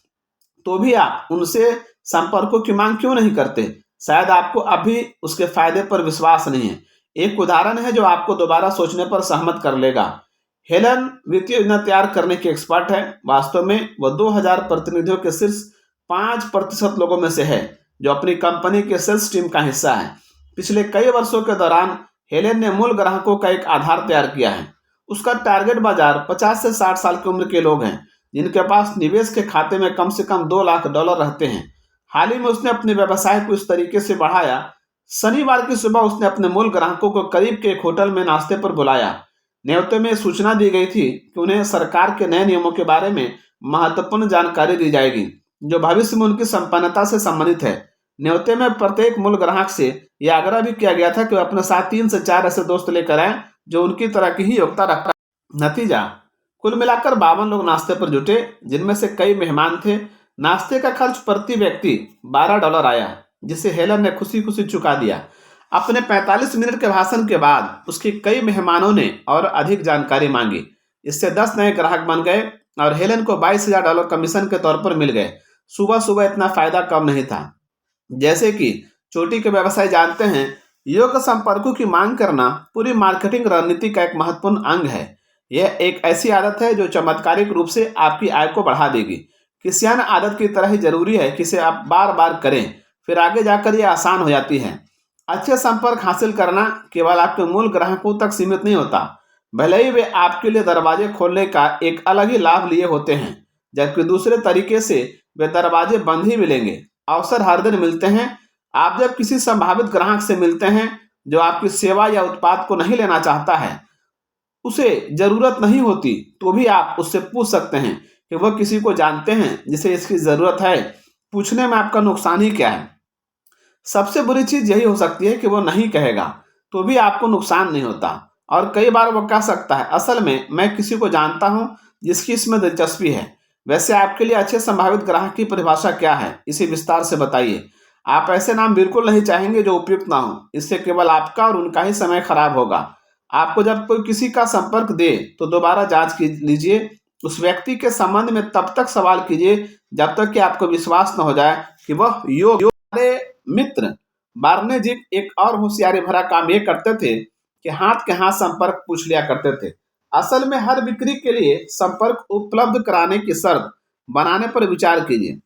तो भी आप उनसे संपर्कों की मांग क्यों नहीं करते? शायद आपको अभी उसके फायदे पर विश्वास नहीं है। एक उदाहरण है जो आपको दोबारा सोचने पर सहमत कर लेगा। हेलन वित्तीय योजना तैयार करने की एक्सपर्ट है। वास्तव में वह 2000 प्रतिनिधियों के शीर्ष 5% लोगों में से है जो अपनी कंपनी के सेल्स टीम का हिस्सा है। पिछले कई वर्षों के दौरान हेलेन ने मूल ग्राहकों का एक आधार तैयार किया है। उसका टारगेट बाजार 50 से 60 साल की उम्र के लोग हैं जिनके पास निवेश के खाते में कम से कम $2 लाख रहते हैं। हाल ही में उसने अपने व्यवसाय को इस तरीके से बढ़ाया। शनिवार की सुबह उसने अपने मूल ग्राहकों को करीब के एक होटल में नाश्ते पर बुलाया। न्योते में सूचना दी गई थी कि उन्हें सरकार के नए नियमों के बारे में महत्वपूर्ण जानकारी दी जाएगी जो भविष्य में उनकी संपन्नता से संबंधित है। न्योते में प्रत्येक मूल ग्राहक से यह आग्रह भी किया गया था कि वे अपने साथ 3 से 4 ऐसे दोस्त लेकर आए जो उनकी तरह की ही योग्यता रखता है। नतीजा, कुल मिलाकर 52 लोग नाश्ते पर जुटे, जिनमें से कई मेहमान थे। नाश्ते का खर्च प्रति व्यक्ति $12 आया, जिसे हेलन ने खुशी खुशी चुका दिया। अपने 45 मिनट के भाषण के बाद उसके कई मेहमानों ने और अधिक जानकारी मांगी। इससे 10 नए ग्राहक बन गए और हेलन को $22,000 कमीशन के तौर पर मिल गए। सुबह सुबह इतना फायदा कम नहीं था। जैसे कि चोटी के व्यवसाय जानते हैं, योग्य संपर्कों की मांग करना पूरी मार्केटिंग रणनीति का एक महत्वपूर्ण अंग है। यह एक ऐसी आदत है जो चमत्कारिक रूप से आपकी आय को बढ़ा देगी। किसी अन्य आदत की तरह ही जरूरी है कि इसे आप बार बार करें, फिर आगे जाकर यह आसान हो जाती है। अच्छे संपर्क हासिल करना केवल आपके मूल ग्राहकों तक सीमित नहीं होता, भले ही वे आपके लिए दरवाजे खोलने का एक अलग ही लाभ लिए होते हैं, जबकि दूसरे तरीके से वे दरवाजे बंद ही मिलेंगे। अवसर हर दिन मिलते हैं। आप जब किसी संभावित ग्राहक से मिलते हैं जो आपकी सेवा या उत्पाद को नहीं लेना चाहता है, उसे जरूरत नहीं होती, तो भी आप उससे पूछ सकते हैं कि वह किसी को जानते हैं जिसे इसकी जरूरत है। पूछने में आपका नुकसान ही क्या है? सबसे बुरी चीज यही हो सकती है कि वो नहीं कहेगा, तो भी आपको नुकसान नहीं होता। और कई बार वो कह सकता है, असल में मैं किसी को जानता हूं जिसकी इसमें दिलचस्पी है। वैसे आपके लिए अच्छे संभावित ग्राहक की परिभाषा क्या है, इसे विस्तार से बताइए। आप ऐसे नाम बिल्कुल नहीं चाहेंगे जो उपयुक्त ना हो। इससे केवल आपका और उनका ही समय खराब होगा। आपको जब कोई किसी का संपर्क दे तो दोबारा जांच लीजिए। उस व्यक्ति के संबंध में तब तक सवाल कीजिए जब तक कि आपको विश्वास न हो जाए कि वह योग्य। हमारे मित्र बार्नेजिक एक और होशियारी भरा काम ये करते थे कि हाथ के हाथ संपर्क पूछ लिया करते थे। असल में हर बिक्री के लिए संपर्क उपलब्ध कराने की शर्त बनाने पर विचार कीजिए।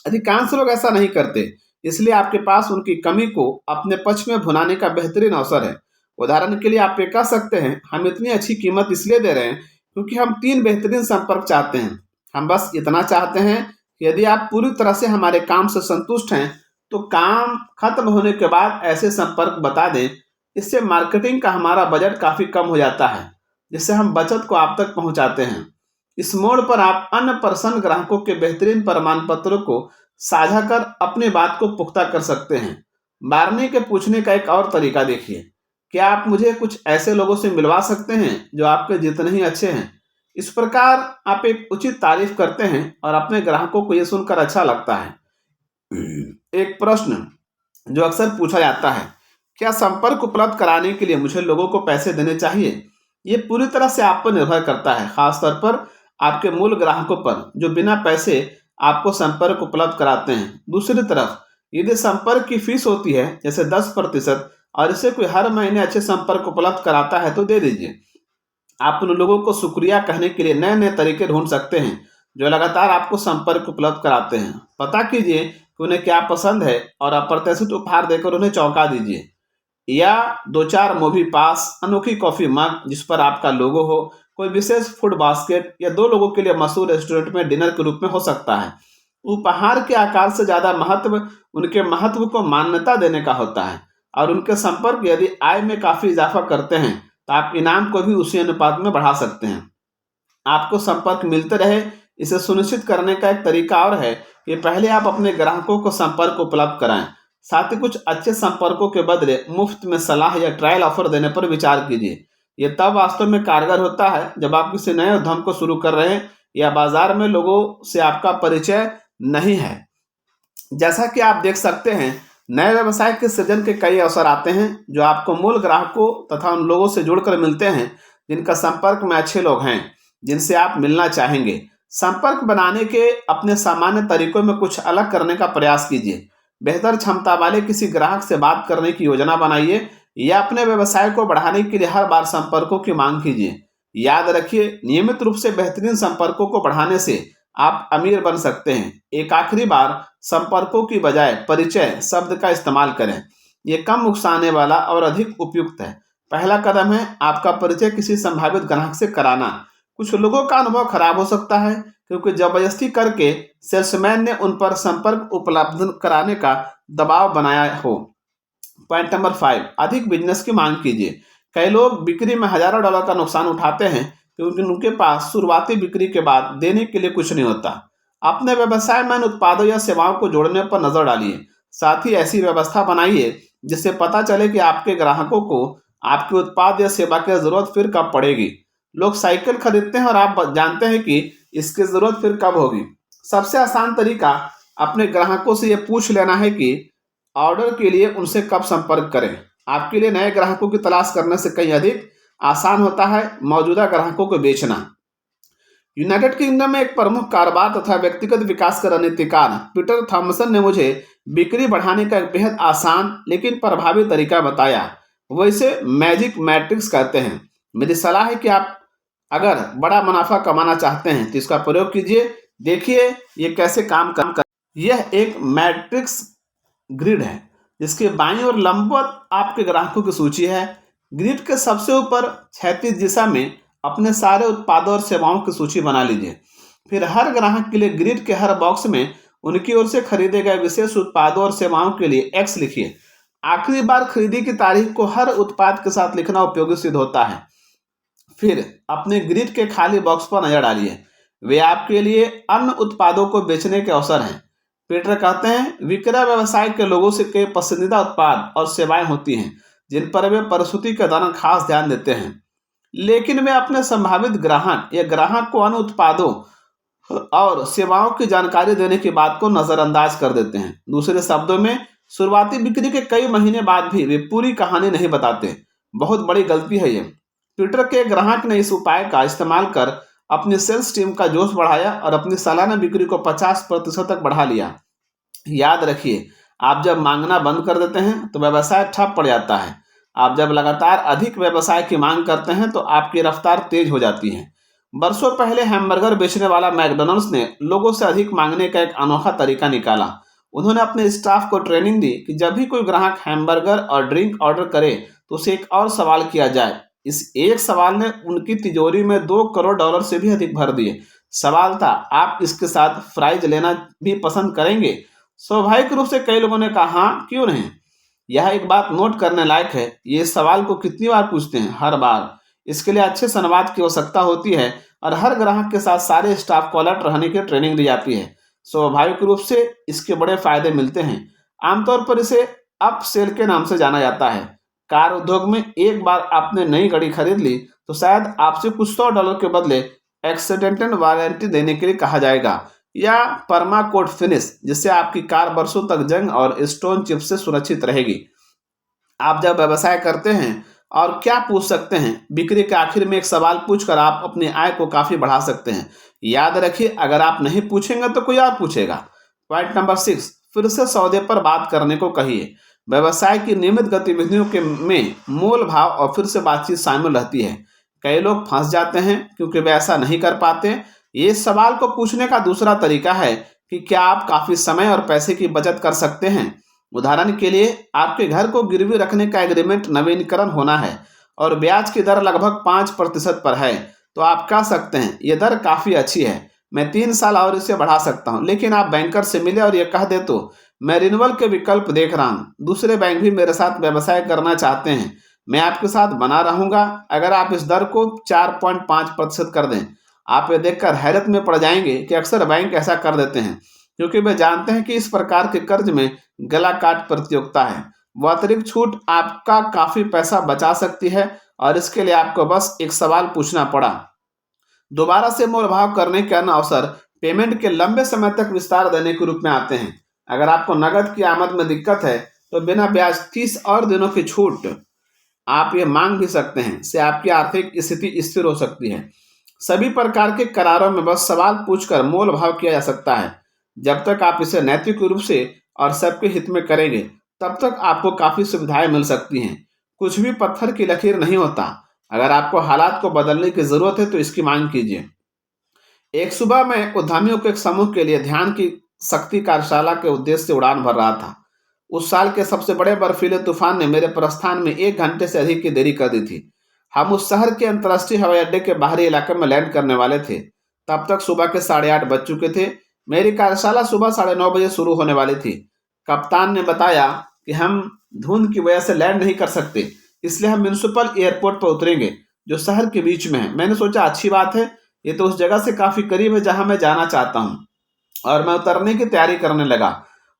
अधिकांश लोग ऐसा नहीं करते, इसलिए आपके पास उनकी कमी को अपने पक्ष में भुनाने का बेहतरीन अवसर है। उदाहरण के लिए आप ये कह सकते हैं, हम इतनी अच्छी कीमत इसलिए दे रहे हैं क्योंकि हम 3 बेहतरीन संपर्क चाहते हैं। हम बस इतना चाहते हैं कि यदि आप पूरी तरह से हमारे काम से संतुष्ट हैं तो काम खत्म होने के बाद ऐसे संपर्क बता दें। इससे मार्केटिंग का हमारा बजट काफी कम हो जाता है, जिससे हम बचत को आप तक पहुंचाते हैं। इस मोड़ पर आप अन्य प्रसन्न ग्राहकों के बेहतरीन प्रमाण पत्रों को साझा कर अपनी बात को पुख्ता कर सकते हैं। बार्नी के पूछने का एक और तरीका देखिए, क्या आप मुझे कुछ ऐसे लोगों से मिलवा सकते हैं जो आपके जितने ही अच्छे हैं? इस प्रकार आप एक उचित तारीफ करते हैं और अपने ग्राहकों को यह सुनकर अच्छा लगता है। एक प्रश्न जो अक्सर पूछा जाता है, क्या संपर्क उपलब्ध कराने के लिए मुझे लोगों को पैसे देने चाहिए? ये पूरी तरह से आप पर निर्भर करता है, खासतौर पर आपके मूल ग्राहकों पर जो बिना पैसे आपको संपर्क उपलब्ध कराते हैं। दूसरी तरफ यदि संपर्क की फीस होती है जैसे 10% और इसे कोई हर महीने अच्छे संपर्क उपलब्ध कराता है तो दे दीजिए। आप उन लोगों को शुक्रिया कहने के लिए नए नए तरीके ढूंढ सकते हैं जो लगातार आपको संपर्क उपलब्ध कराते हैं। पता कीजिए कि उन्हें क्या पसंद है और अप्रत्याशित उपहार देकर उन्हें चौंका दीजिए, या 2-4 मूवी पास, अनोखी कॉफी मग जिस पर आपका लोगो हो, कोई विशेष फूड बास्केट या 2 लोगों के लिए मशहूर रेस्टोरेंट में डिनर के रूप में हो सकता है। उपहार के आकार से ज्यादा महत्व उनके महत्व को मान्यता देने का होता है, और उनके संपर्क यदि आय में काफी इजाफा करते हैं तो आप इनाम को भी उसी अनुपात में बढ़ा सकते हैं। आपको संपर्क मिलते रहे, इसे सुनिश्चित करने का एक तरीका और है कि पहले आप अपने ग्राहकों को संपर्क उपलब्ध कराएं। साथ ही कुछ अच्छे संपर्कों के बदले मुफ्त में सलाह या ट्रायल ऑफर देने पर विचार कीजिए। यह तब वास्तव में कारगर होता है जब आप किसी नए उद्यम को शुरू कर रहे हैं या बाजार में लोगों से आपका परिचय नहीं है। जैसा कि आप देख सकते हैं, नए व्यवसाय के सृजन के कई अवसर आते हैं जो आपको मूल ग्राहकों तथा उन लोगों से जुड़कर मिलते हैं जिनका संपर्क में अच्छे लोग हैं जिनसे आप मिलना चाहेंगे। संपर्क बनाने के अपने सामान्य तरीकों में कुछ अलग करने का प्रयास कीजिए। बेहतर क्षमता वाले किसी ग्राहक से बात करने की योजना बनाइए या अपने व्यवसाय को बढ़ाने के लिए हर बार संपर्कों की मांग कीजिए। याद रखिए, नियमित रूप से बेहतरीन संपर्कों को बढ़ाने से आप अमीर बन सकते हैं। एक आखिरी बार, संपर्कों की बजाय परिचय शब्द का इस्तेमाल करें। यह कम उकसाने वाला और अधिक उपयुक्त है। पहला कदम है आपका परिचय किसी संभावित ग्राहक से कराना। कुछ लोगों का अनुभव खराब हो सकता है क्योंकि जबरदस्ती करके सेल्समैन ने उन पर संपर्क उपलब्ध कराने का दबाव बनाया हो। पॉइंट नंबर 5, अधिक बिजनेस की मांग कीजिए। कई लोग बिक्री में हजारों डॉलर का नुकसान उठाते हैं क्योंकि उनके पास शुरुआती बिक्री के बाद देने के लिए कुछ नहीं होता। अपने व्यवसाय में इन उत्पादों या सेवाओं को जोड़ने पर नजर डालिए। साथ ही ऐसी व्यवस्था बनाइए जिससे पता चले कि आपके ग्राहकों को आपके उत्पाद या सेवा की जरूरत फिर कब पड़ेगी। लोग साइकिल खरीदते हैं और आप जानते हैं कि इसकी जरूरत फिर कब होगी। सबसे आसान तरीका अपने ग्राहकों से यह पूछ लेना है कि ऑर्डर के लिए उनसे कब संपर्क करें। आपके लिए नए ग्राहकों की तलाश करने से कहीं अधिक आसान होता है मौजूदा ग्राहकों को बेचना। यूनाइटेड किंगडम में एक प्रमुख कारोबार तथा व्यक्तिगत विकास का रणनीतिकार पीटर थॉमसन ने मुझे बिक्री बढ़ाने का एक बेहद आसान लेकिन प्रभावी तरीका बताया। वो इसे मैजिक मैट्रिक्स कहते हैं। मेरी सलाह है कि आप अगर बड़ा मुनाफा कमाना चाहते हैं तो इसका प्रयोग कीजिए। देखिए ये कैसे काम कर। यह एक मैट्रिक्स ग्रिड है जिसके बाईं ओर लंबवत आपके ग्राहकों की सूची है। ग्रिड के सबसे ऊपर क्षैतिज दिशा में अपने सारे उत्पादों और सेवाओं की सूची बना लीजिए। फिर हर ग्राहक के लिए ग्रिड के हर बॉक्स में उनकी ओर से खरीदे गए विशेष उत्पादों और सेवाओं के लिए एक्स लिखिए। आखिरी बार खरीदी की तारीख को हर उत्पाद के साथ लिखना उपयोगी सिद्ध होता है। फिर अपने ग्रिड के खाली बॉक्स पर नजर डालिए, वे आपके लिए अन्य उत्पादों को बेचने के अवसर हैं। पीटर कहते हैं, विक्रय व्यवसाय के लोगों से कई पसंदीदा उत्पाद और सेवाएं होती हैं जिन पर वे प्रस्तुति के दौरान खास ध्यान देते हैं, लेकिन वे अपने संभावित ग्राहक या ग्राहक को अन्य उत्पादों और सेवाओं की जानकारी देने की बात को नजरअंदाज कर देते हैं। दूसरे शब्दों में, शुरुआती बिक्री के कई महीने बाद भी वे पूरी कहानी नहीं बताते। बहुत बड़ी गलती है ये। पीटर के ग्राहक ने इस उपाय का इस्तेमाल कर अपनी सेल्स टीम का जोश बढ़ाया और अपनी सालाना बिक्री को 50% तक बढ़ा लिया। याद रखिए, आप जब मांगना बंद कर देते हैं तो व्यवसाय ठप पड़ जाता है। आप जब लगातार अधिक व्यवसाय की मांग करते हैं तो आपकी रफ्तार तेज हो जाती है। वर्षों पहले हैमबर्गर बेचने वाला मैकडॉनल्ड्स ने लोगों से अधिक मांगने का एक अनोखा तरीका निकाला। उन्होंने अपने स्टाफ को ट्रेनिंग दी कि जब भी कोई ग्राहक हैमबर्गर और ड्रिंक ऑर्डर करे तो उसे एक और सवाल किया जाए। इस एक सवाल ने उनकी तिजोरी में $2 करोड़ से भी अधिक भर दिए। सवाल था, आप इसके साथ फ्राइज लेना भी पसंद करेंगे? स्वाभाविक रूप से कई लोगों ने कहा, हाँ क्यों नहीं। यह एक बात नोट करने लायक है, ये सवाल को कितनी बार पूछते हैं? हर बार। इसके लिए अच्छे संवाद की आवश्यकता होती है और हर ग्राहक के साथ सारे स्टाफ को अलर्ट रहने की ट्रेनिंग दी जाती है। स्वाभाविक रूप से इसके बड़े फायदे मिलते हैं। आमतौर पर इसे अप सेल के नाम से जाना जाता है। कार उद्योग में एक बार आपने नई गाड़ी खरीद ली तो शायद आपसे कुछ $100 के बदले एक्सीडेंटल वारंटी देने के लिए कहा जाएगा, या परमा कोट फिनिश, जिससे आपकी कार वर्षों तक जंग और स्टोन चिप से सुरक्षित रहेगी। आप जब व्यवसाय करते हैं और क्या पूछ सकते हैं? बिक्री के आखिर में एक सवाल पूछकर आप अपनी आय को काफ़ी बढ़ा सकते हैं। याद रखिए, अगर आप नहीं पूछेंगे तो कोई और पूछेगा। पॉइंट नंबर 6, फिर से सौदे पर बात करने को कहिए। व्यवसाय की नियमित गतिविधियों के में मोल भाव और फिर से बातचीत शामिल रहती है। कई लोग फंस जाते हैं क्योंकि वे ऐसा नहीं कर पाते। ये सवाल को पूछने का दूसरा तरीका है कि क्या आप काफ़ी समय और पैसे की बचत कर सकते हैं। उदाहरण के लिए, आपके घर को गिरवी रखने का एग्रीमेंट नवीनीकरण होना है और ब्याज की दर लगभग 5% पर है, तो आप कह सकते हैं ये दर काफ़ी अच्छी है, मैं 3 साल और इसे बढ़ा सकता हूँ। लेकिन आप बैंकर से मिले और ये कह दे तो मैं रिन्यूअल के विकल्प देख रहा हूँ, दूसरे बैंक भी मेरे साथ व्यवसाय करना चाहते हैं, मैं आपके साथ बना रहूंगा। अगर आप इस दर को 4.5% कर दें, आप ये देखकर हैरत में पड़ जाएंगे कि अक्सर बैंक ऐसा कर देते हैं क्योंकि वे जानते हैं कि इस प्रकार के कर्ज में गला काट प्रतियोगिता है। वो अतिरिक्त छूट आपका काफ़ी पैसा बचा सकती है और इसके लिए आपको बस एक सवाल पूछना पड़ा। दोबारा से मोलभाव करने के अन्य अवसर पेमेंट के लंबे समय तक विस्तार देने के रूप में आते हैं। अगर आपको नकद की आमद में दिक्कत है तो बिना ब्याज 30 और दिनों की छूट आप ये मांग भी सकते हैं। इससे आपकी आर्थिक स्थिति स्थिर हो सकती है। सभी प्रकार के करारों में बस सवाल पूछकर मोल भाव किया जा सकता है। जब तक आप इसे नैतिक रूप से और सबके हित में करेंगे, तब तक आपको काफ़ी सुविधाएं मिल सकती हैं। कुछ भी पत्थर की लकीर नहीं होता। अगर आपको हालात को बदलने की ज़रूरत है तो इसकी मांग कीजिए। एक सुबह मैं उद्यमियों के एक समूह के लिए ध्यान की शक्ति कार्यशाला के उद्देश्य से उड़ान भर रहा था। उस साल के सबसे बड़े बर्फीले तूफान ने मेरे प्रस्थान में 1 घंटे से अधिक की देरी कर दी थी। हम उस शहर के अंतर्राष्ट्रीय हवाई अड्डे के बाहरी इलाके में लैंड करने वाले थे। तब तक सुबह के 8:30 बज चुके थे। मेरी कार्यशाला सुबह 9:30 बजे शुरू होने वाली थी। कप्तान ने बताया कि हम धुंध की वजह से लैंड नहीं कर सकते, इसलिए हम म्यूनिसिपल एयरपोर्ट पर उतरेंगे, जो शहर के बीच में है। मैंने सोचा अच्छी बात है, ये तो उस जगह से काफ़ी करीब है जहां मैं जाना चाहता हूँ, और मैं उतरने की तैयारी करने लगा।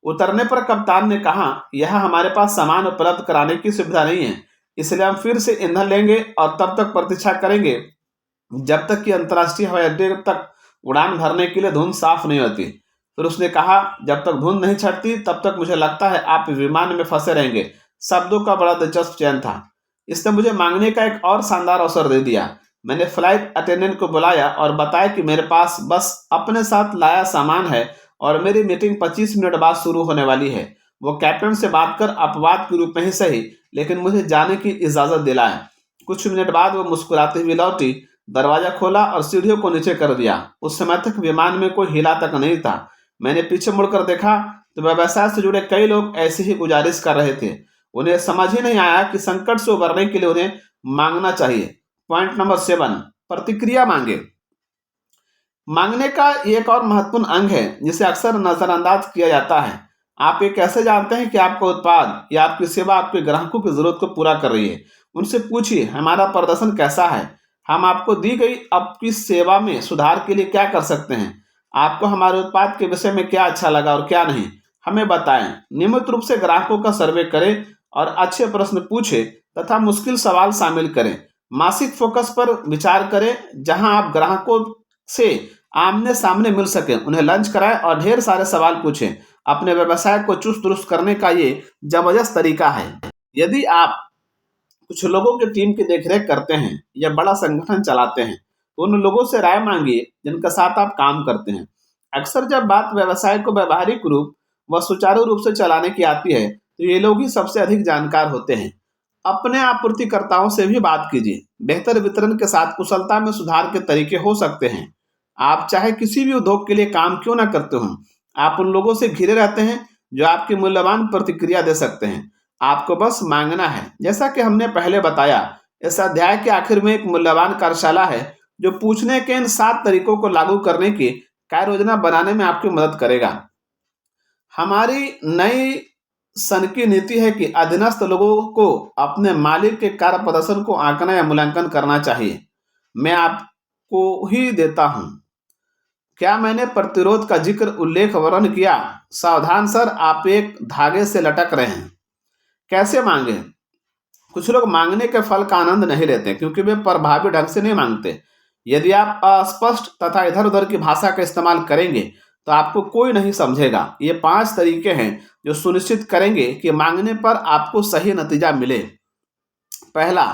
उतरने पर कप्तान ने कहा, यह हमारे पास सामान उपलब्ध कराने की सुविधा नहीं है, इसलिए हम फिर से ईंधन लेंगे और तब तक प्रतीक्षा करेंगे जब तक कि अंतर्राष्ट्रीय हवाई अड्डे तक उड़ान भरने के लिए धुंध साफ नहीं होती। फिर उसने कहा, जब तक धुंध नहीं छटती तब तक मुझे लगता है आप विमान में फंसे रहेंगे। शब्दों का बड़ा दिलचस्प चयन था। इसने मुझे मांगने का एक और शानदार अवसर दे दिया। मैंने फ्लाइट अटेंडेंट को बुलाया और बताया कि मेरे पास बस अपने साथ लाया सामान है और मेरी मीटिंग 25 मिनट बाद शुरू होने वाली है। वो कैप्टन से बात कर अपवाद के रूप में ही सही, लेकिन मुझे जाने की इजाज़त दिलाए। कुछ मिनट बाद वो मुस्कुराती हुई लौटी, दरवाज़ा खोला और सीढ़ियों को नीचे कर दिया। उस समय तक विमान में कोई हिला तक नहीं था। मैंने पीछे मुड़कर देखा तो व्यवसाय से जुड़े कई लोग ऐसी ही गुजारिश कर रहे थे। उन्हें समझ ही नहीं आया कि संकट से उबरने के लिए उन्हें मांगना चाहिए। पॉइंट नंबर 7, प्रतिक्रिया मांगे। मांगने का एक और महत्वपूर्ण अंग है जिसे अक्सर नजरअंदाज किया जाता है। आप ये कैसे जानते हैं कि आपका उत्पाद या आपकी सेवा आपके ग्राहकों की जरूरत को पूरा कर रही है? उनसे पूछिए, हमारा प्रदर्शन कैसा है? हम आपको दी गई आपकी सेवा में सुधार के लिए क्या कर सकते हैं? आपको हमारे उत्पाद के विषय में क्या अच्छा लगा और क्या नहीं, हमें बताएं। नियमित रूप से ग्राहकों का सर्वे करें और अच्छे प्रश्न पूछें तथा मुश्किल सवाल शामिल करें। मासिक फोकस पर विचार करें जहां आप ग्राहकों से आमने सामने मिल सके, उन्हें लंच कराएं और ढेर सारे सवाल पूछें। अपने व्यवसाय को चुस्त दुरुस्त करने का ये जबरदस्त तरीका है। यदि आप कुछ लोगों की टीम की देखरेख करते हैं या बड़ा संगठन चलाते हैं, तो उन लोगों से राय मांगिए जिनके साथ आप काम करते हैं। अक्सर जब बात व्यवसाय को व्यवहारिक रूप व सुचारू रूप से चलाने की आती है, तो ये लोग ही सबसे अधिक जानकार होते हैं। अपने आपूर्तिकर्ताओं से भी बात कीजिए। बेहतर वितरण के साथ कुशलता में सुधार के तरीके हो सकते हैं। आप चाहे किसी भी उद्योग के लिए काम क्यों ना करते हो, आप उन लोगों से घिरे रहते हैं जो आपकी मूल्यवान प्रतिक्रिया दे सकते हैं। आपको बस मांगना है। जैसा कि हमने पहले बताया, इस अध्याय के आखिर में एक मूल्यवान कार्यशाला है जो पूछने के इन 7 तरीकों को लागू करने की कार्य योजना बनाने में आपकी मदद करेगा। हमारी नई सन की नीति है कि अधीनस्थ लोगों को अपने मालिक के कार्य प्रदर्शन को आंकना या मूल्यांकन करना चाहिए। मैं आपको ही देता हूं। क्या मैंने प्रतिरोध का जिक्र उल्लेख वर्णन किया? सावधान सर, आप एक धागे से लटक रहे हैं। कैसे मांगे? कुछ लोग मांगने के फल का आनंद नहीं लेते क्योंकि वे प्रभावी ढंग से नहीं मांगते। यदि आप अस्पष्ट तथा इधर उधर की भाषा का इस्तेमाल करेंगे तो आपको कोई नहीं समझेगा। ये 5 तरीके हैं जो सुनिश्चित करेंगे कि मांगने पर आपको सही नतीजा मिले। पहला,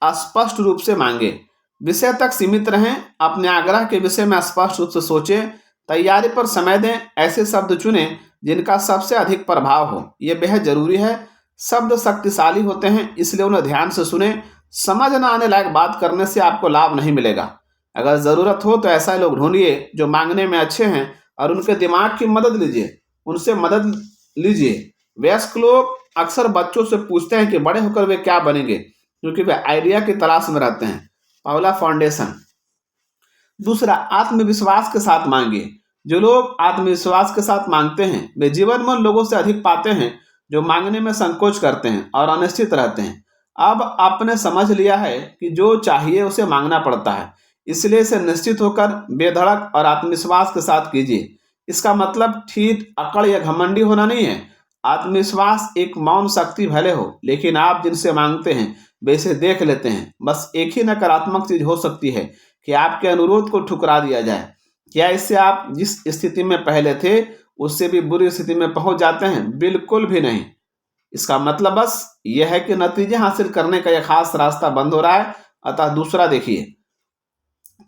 स्पष्ट रूप से मांगे। विषय तक सीमित रहें, अपने आग्रह के विषय में स्पष्ट रूप से सोचें, तैयारी पर समय दें, ऐसे शब्द चुनें जिनका सबसे अधिक प्रभाव हो। यह बेहद जरूरी है। शब्द शक्तिशाली होते हैं, इसलिए उन्हें ध्यान से सुनें। समझ न आने लायक बात करने से आपको लाभ नहीं मिलेगा। अगर ज़रूरत हो तो ऐसा लोग ढूंढिए जो मांगने में अच्छे हैं और उनके दिमाग की मदद लीजिए, उनसे मदद लीजिए। वयस्क लोग अक्सर बच्चों से पूछते हैं कि बड़े होकर वे क्या बनेंगे, क्योंकि वे आइडिया की तलाश में रहते हैं। पहला, फाउंडेशन। दूसरा, आत्मविश्वास के साथ मांगिए। जो लोग आत्मविश्वास के साथ मांगते हैं वे जीवन में उन लोगों से अधिक पाते हैं जो मांगने में संकोच करते हैं और अनिश्चित रहते हैं। अब आपने समझ लिया है कि जो चाहिए उसे मांगना पड़ता है, इसलिए इसे निश्चित होकर बेधड़क और आत्मविश्वास के साथ कीजिए। इसका मतलब ठीक, अकड़ या घमंडी होना नहीं है। आत्मविश्वास एक मौन शक्ति भले हो, लेकिन आप जिनसे मांगते हैं वे इसे देख लेते हैं। बस एक ही नकारात्मक चीज हो सकती है कि आपके अनुरोध को ठुकरा दिया जाए। क्या इससे आप जिस स्थिति में पहले थे उससे भी बुरी स्थिति में पहुंच जाते हैं? बिल्कुल भी नहीं। इसका मतलब बस यह है कि नतीजे हासिल करने का यह खास रास्ता बंद हो रहा है, अतः दूसरा देखिए।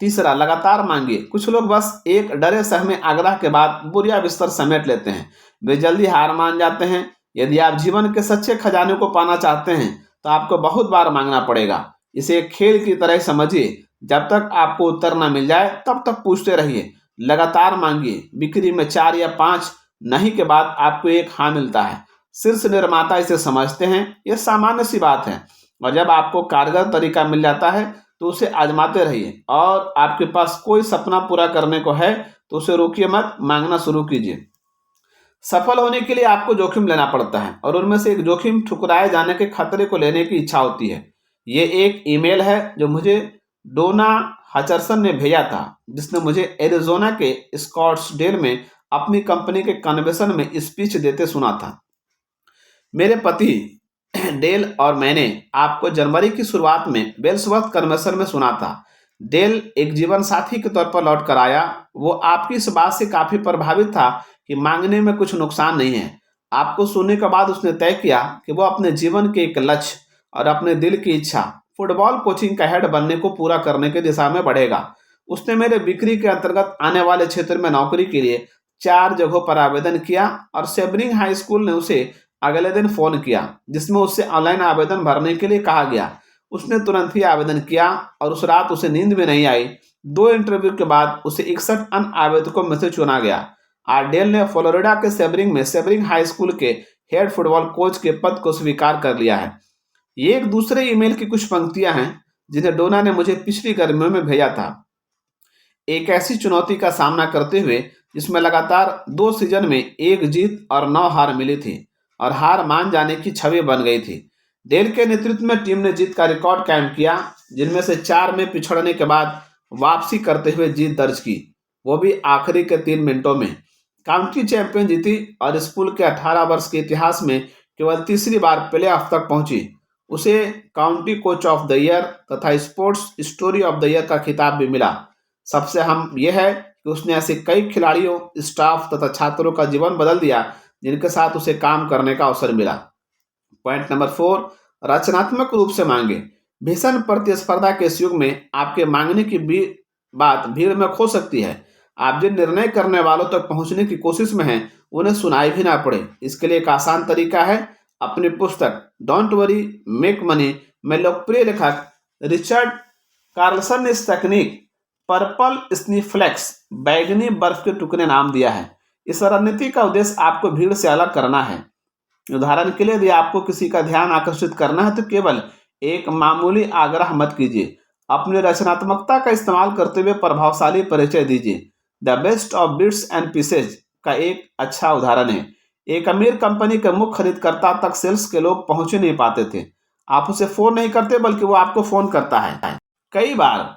तीसरा, लगातार मांगिए। कुछ लोग बस एक डरे सहमे आग्रह के बाद बोरिया बिस्तर समेट लेते हैं। वे जल्दी हार मान जाते हैं। यदि आप जीवन के सच्चे खजाने को पाना चाहते हैं तो आपको बहुत बार मांगना पड़ेगा। इसे एक खेल की तरह समझिए। जब तक आपको उत्तर न मिल जाए तब तक पूछते रहिए। लगातार मांगिए। बिक्री में 4 या 5 नहीं के बाद आपको एक हाँ मिलता है। शीर्ष निर्माता इसे समझते हैं। यह सामान्य सी बात है, और जब आपको कारगर तरीका मिल जाता है तो उसे आजमाते रहिए। और आपके पास कोई सपना पूरा करने को है तो उसे रोकिए मत, मांगना शुरू कीजिए। सफल होने के लिए आपको जोखिम लेना पड़ता है, और उनमें से एक जोखिम ठुकराए जाने के खतरे को लेने की इच्छा होती है। ये एक ईमेल है जो मुझे डोना हचरसन ने भेजा था, जिसने मुझे एरिजोना के स्कॉट्सडेल में अपनी कंपनी के कन्वेंशन में स्पीच देते सुना था। मेरे पति डेल और मैंने आपको जनवरी की शुरुआत में बेल्सवर्थ कन्वेंशन में सुना था। डेल एक जीवन साथी के तौर पर लौट कर आया। वो आपकी इस बात से काफी प्रभावित था कि मांगने में कुछ नुकसान नहीं है। आपको सुनने के बाद उसने तय किया कि वो अपने जीवन के एक लक्ष्य और अपने दिल की इच्छा, फुटबॉल कोचिंग का हेड बनने को पूरा करने की दिशा में बढ़ेगा। उसने मेरे बिक्री के अंतर्गत आने वाले क्षेत्र में नौकरी के लिए 4 जगहों पर आवेदन किया, और सेबरिंग हाई स्कूल ने उसे अगले दिन फोन किया, जिसमें उससे ऑनलाइन आवेदन भरने के लिए कहा गया। उसने तुरंत ही आवेदन किया, और उस रात उसे नींद भी नहीं आई। 2 इंटरव्यू के बाद उसे 61 अन्य आवेदकों में से चुना गया। आर्डेल ने फ्लोरिडा के सेबरिंग हाई स्कूल के हेड फुटबॉल कोच के पद को स्वीकार कर लिया है। ये एक दूसरे ईमेल की कुछ पंक्तियां हैं जिन्हें डोना ने मुझे पिछली गर्मियों में भेजा था। एक ऐसी चुनौती का सामना करते हुए जिसमें लगातार 2 सीजन में 1 जीत और 9 हार मिली थी, और हार मान जाने की छवि बन गई थी। डेल के नेतृत्व में टीम ने जीत का रिकॉर्ड कायम किया, जिनमें से 4 में पिछड़ने के बाद वापसी करते हुए जीत दर्ज की, वो भी आखिरी के 3 मिनटों में। काउंटी चैंपियन जीती और स्कूल के 18 वर्ष के इतिहास में केवल तीसरी बार प्ले ऑफ तक पहुंची। उसे county coach of the year तथा sports story of the year का खिताब भी मिला। सबसे अहम यह है कि उसने ऐसे कई खिलाड़ियों, स्टाफ तथा छात्रों का जीवन बदल दिया जिनके साथ उसे काम करने का अवसर मिला। पॉइंट नंबर 4, रचनात्मक रूप से मांगे। भीषण प्रतिस्पर्धा के इस युग में आपके मांगने की बात भीड़ में खो सकती है। आप जिन निर्णय करने वालों तक पहुंचने की कोशिश में हैं उन्हें सुनाई भी ना पड़े। इसके लिए एक आसान तरीका है। अपनी पुस्तक डोंट वरी मेक मनी में लोकप्रिय लेखक रिचर्ड कार्लसन ने इस तकनीक पर्पल स्नीफ्लेक्स, बैगनी बर्फ के टुकड़े, नाम दिया है। इस रणनीति का उद्देश्य आपको भीड़ से अलग करना है। उदाहरण के लिए यदि आपको किसी का ध्यान आकर्षित करना है तो केवल एक मामूली आग्रह मत कीजिए। अपनी रचनात्मकता का इस्तेमाल करते हुए प्रभावशाली परिचय दीजिए। The best of bits and pieces का एक अच्छा उदाहरण है। एक अमीर कंपनी के मुख्य खरीदकर्ता तक सेल्स के लोग पहुंच ही नहीं पाते थे। आप उसे फोन नहीं करते बल्कि वो आपको फोन करता है। कई बार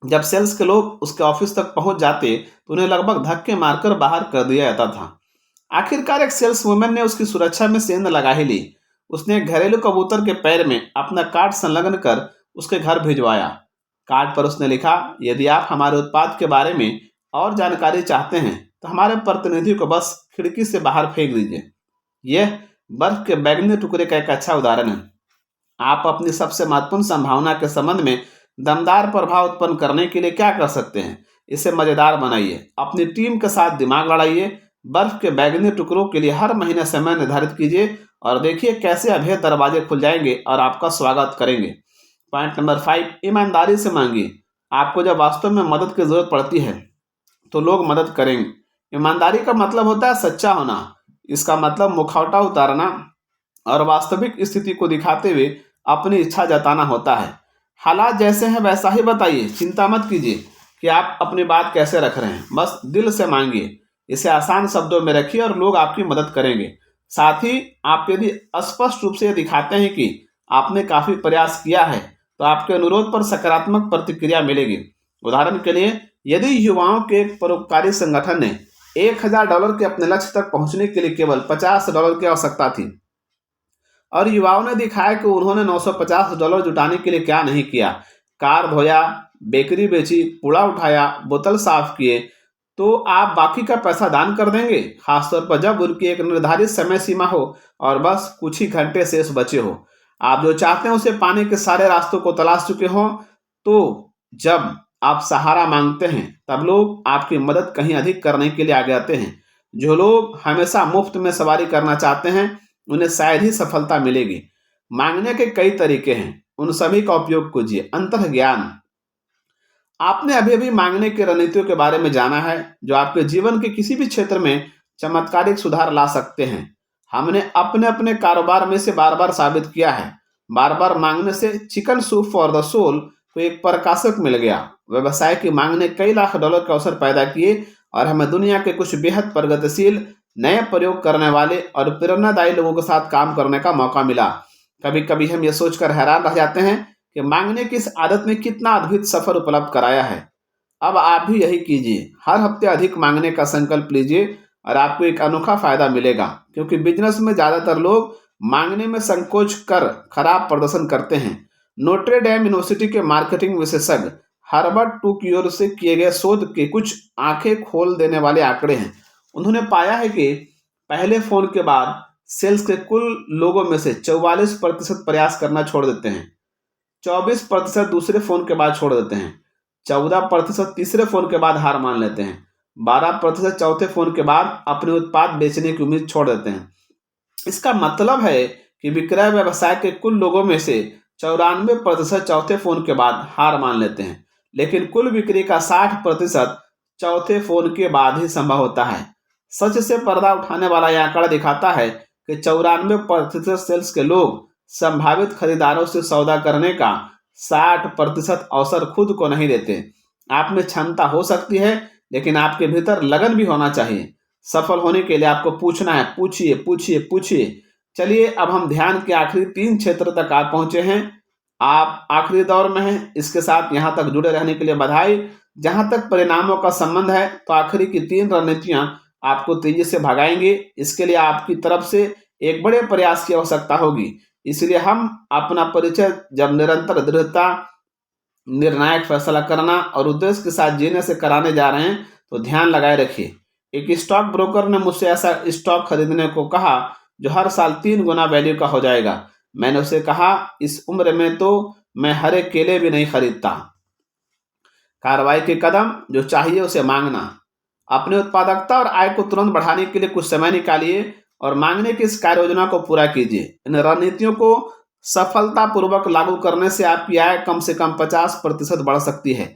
जब सेल्स के लोग उसके ऑफिस तक पहुंच जाते तो उन्हें लगभग धक्के मारकर बाहर कर दिया जाता था। आखिरकार एक सेल्स वुमेन ने उसकी सुरक्षा में सेंध लगा ही ली। उसने एक घरेलू कबूतर के पैर में अपना कार्ड संलग्न कर उसके घर भिजवाया। कार्ड पर उसने लिखा, यदि आप हमारे उत्पाद के बारे में और जानकारी चाहते हैं तो हमारे प्रतिनिधि को बस खिड़की से बाहर फेंक दीजिए। यह बर्फ के बैगनी टुकड़े का एक अच्छा उदाहरण है। आप अपनी सबसे महत्वपूर्ण संभावना के संबंध में दमदार प्रभाव उत्पन्न करने के लिए क्या कर सकते हैं? इसे मजेदार बनाइए, अपनी टीम के साथ दिमाग लड़ाइए, बर्फ के बैगनी टुकड़ों के लिए हर महीने समय निर्धारित कीजिए और देखिए कैसे अभेद दरवाजे खुल जाएंगे और आपका स्वागत करेंगे। पॉइंट नंबर 5, ईमानदारी से मांगिए। आपको जब वास्तव में मदद की जरूरत पड़ती है तो लोग मदद करेंगे। ईमानदारी का मतलब होता है सच्चा होना। इसका मतलब मुखौटा उतारना और वास्तविक स्थिति को दिखाते हुए अपनी इच्छा जताना होता है। हालात जैसे हैं वैसा ही बताइए, चिंता मत कीजिए कि आप अपनी बात कैसे रख रहे हैं, बस दिल से मांगिए। इसे आसान शब्दों में रखिए और लोग आपकी मदद करेंगे। साथ ही आप यदि स्पष्ट रूप से ये दिखाते हैं कि आपने काफी प्रयास किया है तो आपके अनुरोध पर सकारात्मक प्रतिक्रिया मिलेगी। उदाहरण के लिए, यदि युवाओं के एक परोपकारी संगठन ने $1000 के अपने लक्ष्य तक पहुंचने के लिए केवल $50 की आवश्यकता थी और युवाओं ने दिखाया कि उन्होंने $950 जुटाने के लिए क्या नहीं किया, कार धोया, बेकरी बेची, कूड़ा उठाया, बोतल साफ किए, तो आप बाकी का पैसा दान कर देंगे, खासतौर पर जब उनकी एक निर्धारित समय सीमा हो और बस कुछ ही घंटे शेष बचे हो। आप जो चाहते हैं उसे पाने के सारे रास्तों को तलाश चुके हों। तो जब आप सहारा मांगते हैं तब लोग आपकी मदद कहीं अधिक करने के लिए आगे आते हैं। जो लोग हमेशा मुफ्त में सवारी करना चाहते हैं उन्हें शायद ही सफलता मिलेगी। मांगने के कई तरीके हैं, उन सभी का उपयोग कीजिए। अंतर्ज्ञान, आपने अभी अभी मांगने की रणनीतियों के बारे में जाना है जो आपके जीवन के किसी भी क्षेत्र में चमत्कारिक सुधार ला सकते हैं। हमने अपने अपने कारोबार में से बार बार साबित किया है। बार बार मांगने से chicken soup for the soul को एक प्रकाशक मिल गया। व्यवसाय की मांग ने कई लाख डॉलर के अवसर पैदा किए और हमें दुनिया के कुछ बेहद प्रगतिशील, नए प्रयोग करने वाले और प्रेरणादायी लोगों के साथ काम करने का मौका मिला। कभी कभी हम ये सोचकर हैरान रह जाते हैं कि मांगने की इस आदत ने कितना अद्भुत सफर उपलब्ध कराया है। अब आप भी यही कीजिए, हर हफ्ते अधिक मांगने का संकल्प लीजिए और आपको एक अनोखा फायदा मिलेगा, क्योंकि बिजनेस में ज्यादातर लोग मांगने में संकोच कर खराब प्रदर्शन करते हैं। नोट्रे डेम यूनिवर्सिटी के मार्केटिंग विशेषज्ञ हर्बर्ट टूकियोर से किए गए शोध के कुछ आंखें खोल देने वाले आंकड़े हैं। उन्होंने पाया है कि पहले फोन के बाद सेल्स के कुल लोगों में से 44% प्रयास करना छोड़ देते हैं, 24% दूसरे फोन के बाद छोड़ देते हैं, 14% तीसरे फोन के बाद हार मान लेते हैं, 12% चौथे फोन के बाद अपने उत्पाद बेचने की उम्मीद छोड़ देते हैं। इसका मतलब है कि विक्रय व्यवसाय के कुल लोगों में से 94% चौथे फोन के बाद हार मान लेते हैं, लेकिन कुल बिक्री का 60% चौथे फोन के बाद ही संभव होता है। सच से पर्दा उठाने वाला यह आंकड़ा दिखाता है कि 94% सेल्स के लोग संभावित खरीदारों से सौदा करने का 60% अवसर खुद को नहीं देते। आप में क्षमता हो सकती है, लेकिन आपके भीतर लगन भी होना चाहिए। सफल होने के लिए आपको पूछना है, पूछिए पूछिए पूछिए। चलिए, अब हम ध्यान के आखिरी 3 क्षेत्र तक आप पहुंचे हैं। आप आखिरी दौर में हैं। इसके साथ यहां तक जुड़े रहने के लिए बधाई। जहां तक परिणामों का संबंध है तो आखिरी की 3 रणनीतियां आपको तेजी से भगाएंगे। इसके लिए आपकी तरफ से एक बड़े प्रयास की आवश्यकता होगी। इसलिए हम अपना परिचय जब निरंतर दृढ़ता, निर्णायक फैसला करना और उद्देश्य के साथ जीने से कराने जा रहे हैं तो ध्यान लगाए रखिए। एक स्टॉक ब्रोकर ने मुझसे ऐसा स्टॉक खरीदने को कहा जो हर साल 3 गुना वैल्यू का हो जाएगा। मैंने उसे कहा, इस उम्र में तो मैं हरे केले भी नहीं खरीदता। कार्रवाई के कदम, जो चाहिए उसे मांगना। अपनी उत्पादकता और आय को तुरंत बढ़ाने के लिए कुछ समय निकालिए और मांगने की इस कार्य योजना को पूरा कीजिए। इन रणनीतियों को सफलतापूर्वक लागू करने से आपकी आय कम से कम 50% बढ़ सकती है।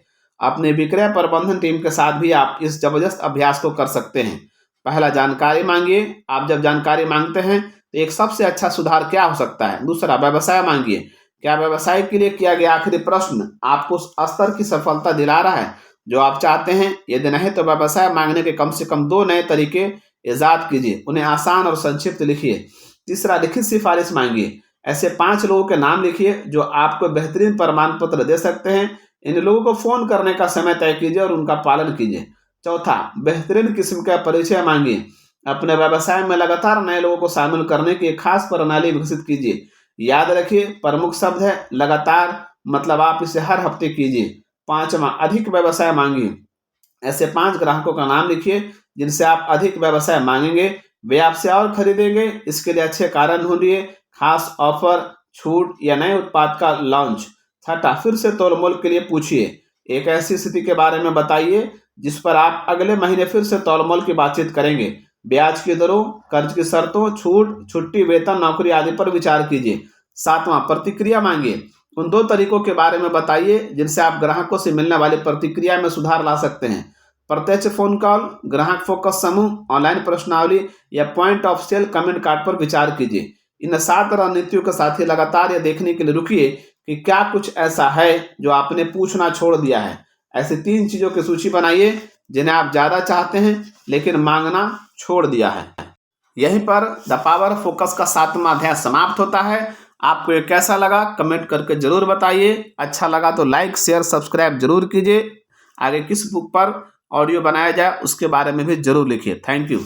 अपने विक्रय प्रबंधन टीम के साथ भी आप इस जबरदस्त अभ्यास को कर सकते हैं। पहला, जानकारी मांगिए। आप जब जानकारी मांगते हैं तो एक सबसे अच्छा सुधार क्या हो सकता है? दूसरा, व्यवसाय मांगिए। क्या व्यवसाय के लिए किया गया आखिरी प्रश्न आपको उस स्तर की सफलता दिला रहा है जो आप चाहते हैं? यदि नहीं तो व्यवसाय मांगने के कम से कम 2 नए तरीके ईजाद कीजिए। उन्हें आसान और संक्षिप्त लिखिए। तीसरा, लिखित सिफारिश मांगिए। ऐसे 5 लोगों के नाम लिखिए जो आपको बेहतरीन प्रमाण पत्र दे सकते हैं। इन लोगों को फोन करने का समय तय कीजिए और उनका पालन कीजिए। चौथा, बेहतरीन किस्म का परिचय मांगिए। अपने व्यवसाय में लगातार नए लोगों को शामिल करने की एक खास प्रणाली विकसित कीजिए। याद रखिए, प्रमुख शब्द है लगातार, मतलब आप इसे हर हफ्ते कीजिए। पांचवा, अधिक व्यवसाय मांगिए। ऐसे 5 ग्राहकों का नाम लिखिए जिनसे आप अधिक व्यवसाय मांगेंगे। वे आपसे और खरीदेंगे। इसके लिए अच्छे कारण ढूंढिए, खास ऑफर, छूट या नए उत्पाद का लॉन्च। छठा, फिर से तोलमोल के लिए पूछिए। एक ऐसी स्थिति के बारे में बताइए जिस पर आप अगले महीने फिर से तोलमोल की बातचीत करेंगे। ब्याज की दरों, कर्ज की शर्तों, छूट, छुट्टी, वेतन, नौकरी आदि पर विचार कीजिए। सातवां, प्रतिक्रिया मांगिए। उन 2 तरीकों के बारे में बताइए जिनसे आप ग्राहकों से मिलने वाली प्रतिक्रिया में सुधार ला सकते हैं। प्रत्यक्ष फोन कॉल, ग्राहक फोकस समूह, ऑनलाइन प्रश्नावली या point of sale comment card पर विचार कीजिए। इन 7 रणनीतियों के साथ ही लगातार यह देखने के लिए रुकिए कि क्या कुछ ऐसा है जो आपने पूछना छोड़ दिया है। ऐसी 3 चीजों की सूची बनाइए जिन्हें आप ज्यादा चाहते हैं लेकिन मांगना छोड़ दिया है। यहीं पर द पावर फोकस का 7वां अध्याय समाप्त होता है। आपको ये कैसा लगा कमेंट करके जरूर बताइए। अच्छा लगा तो लाइक शेयर सब्सक्राइब जरूर कीजिए। आगे किस बुक पर ऑडियो बनाया जाए उसके बारे में भी जरूर लिखिए। Thank you.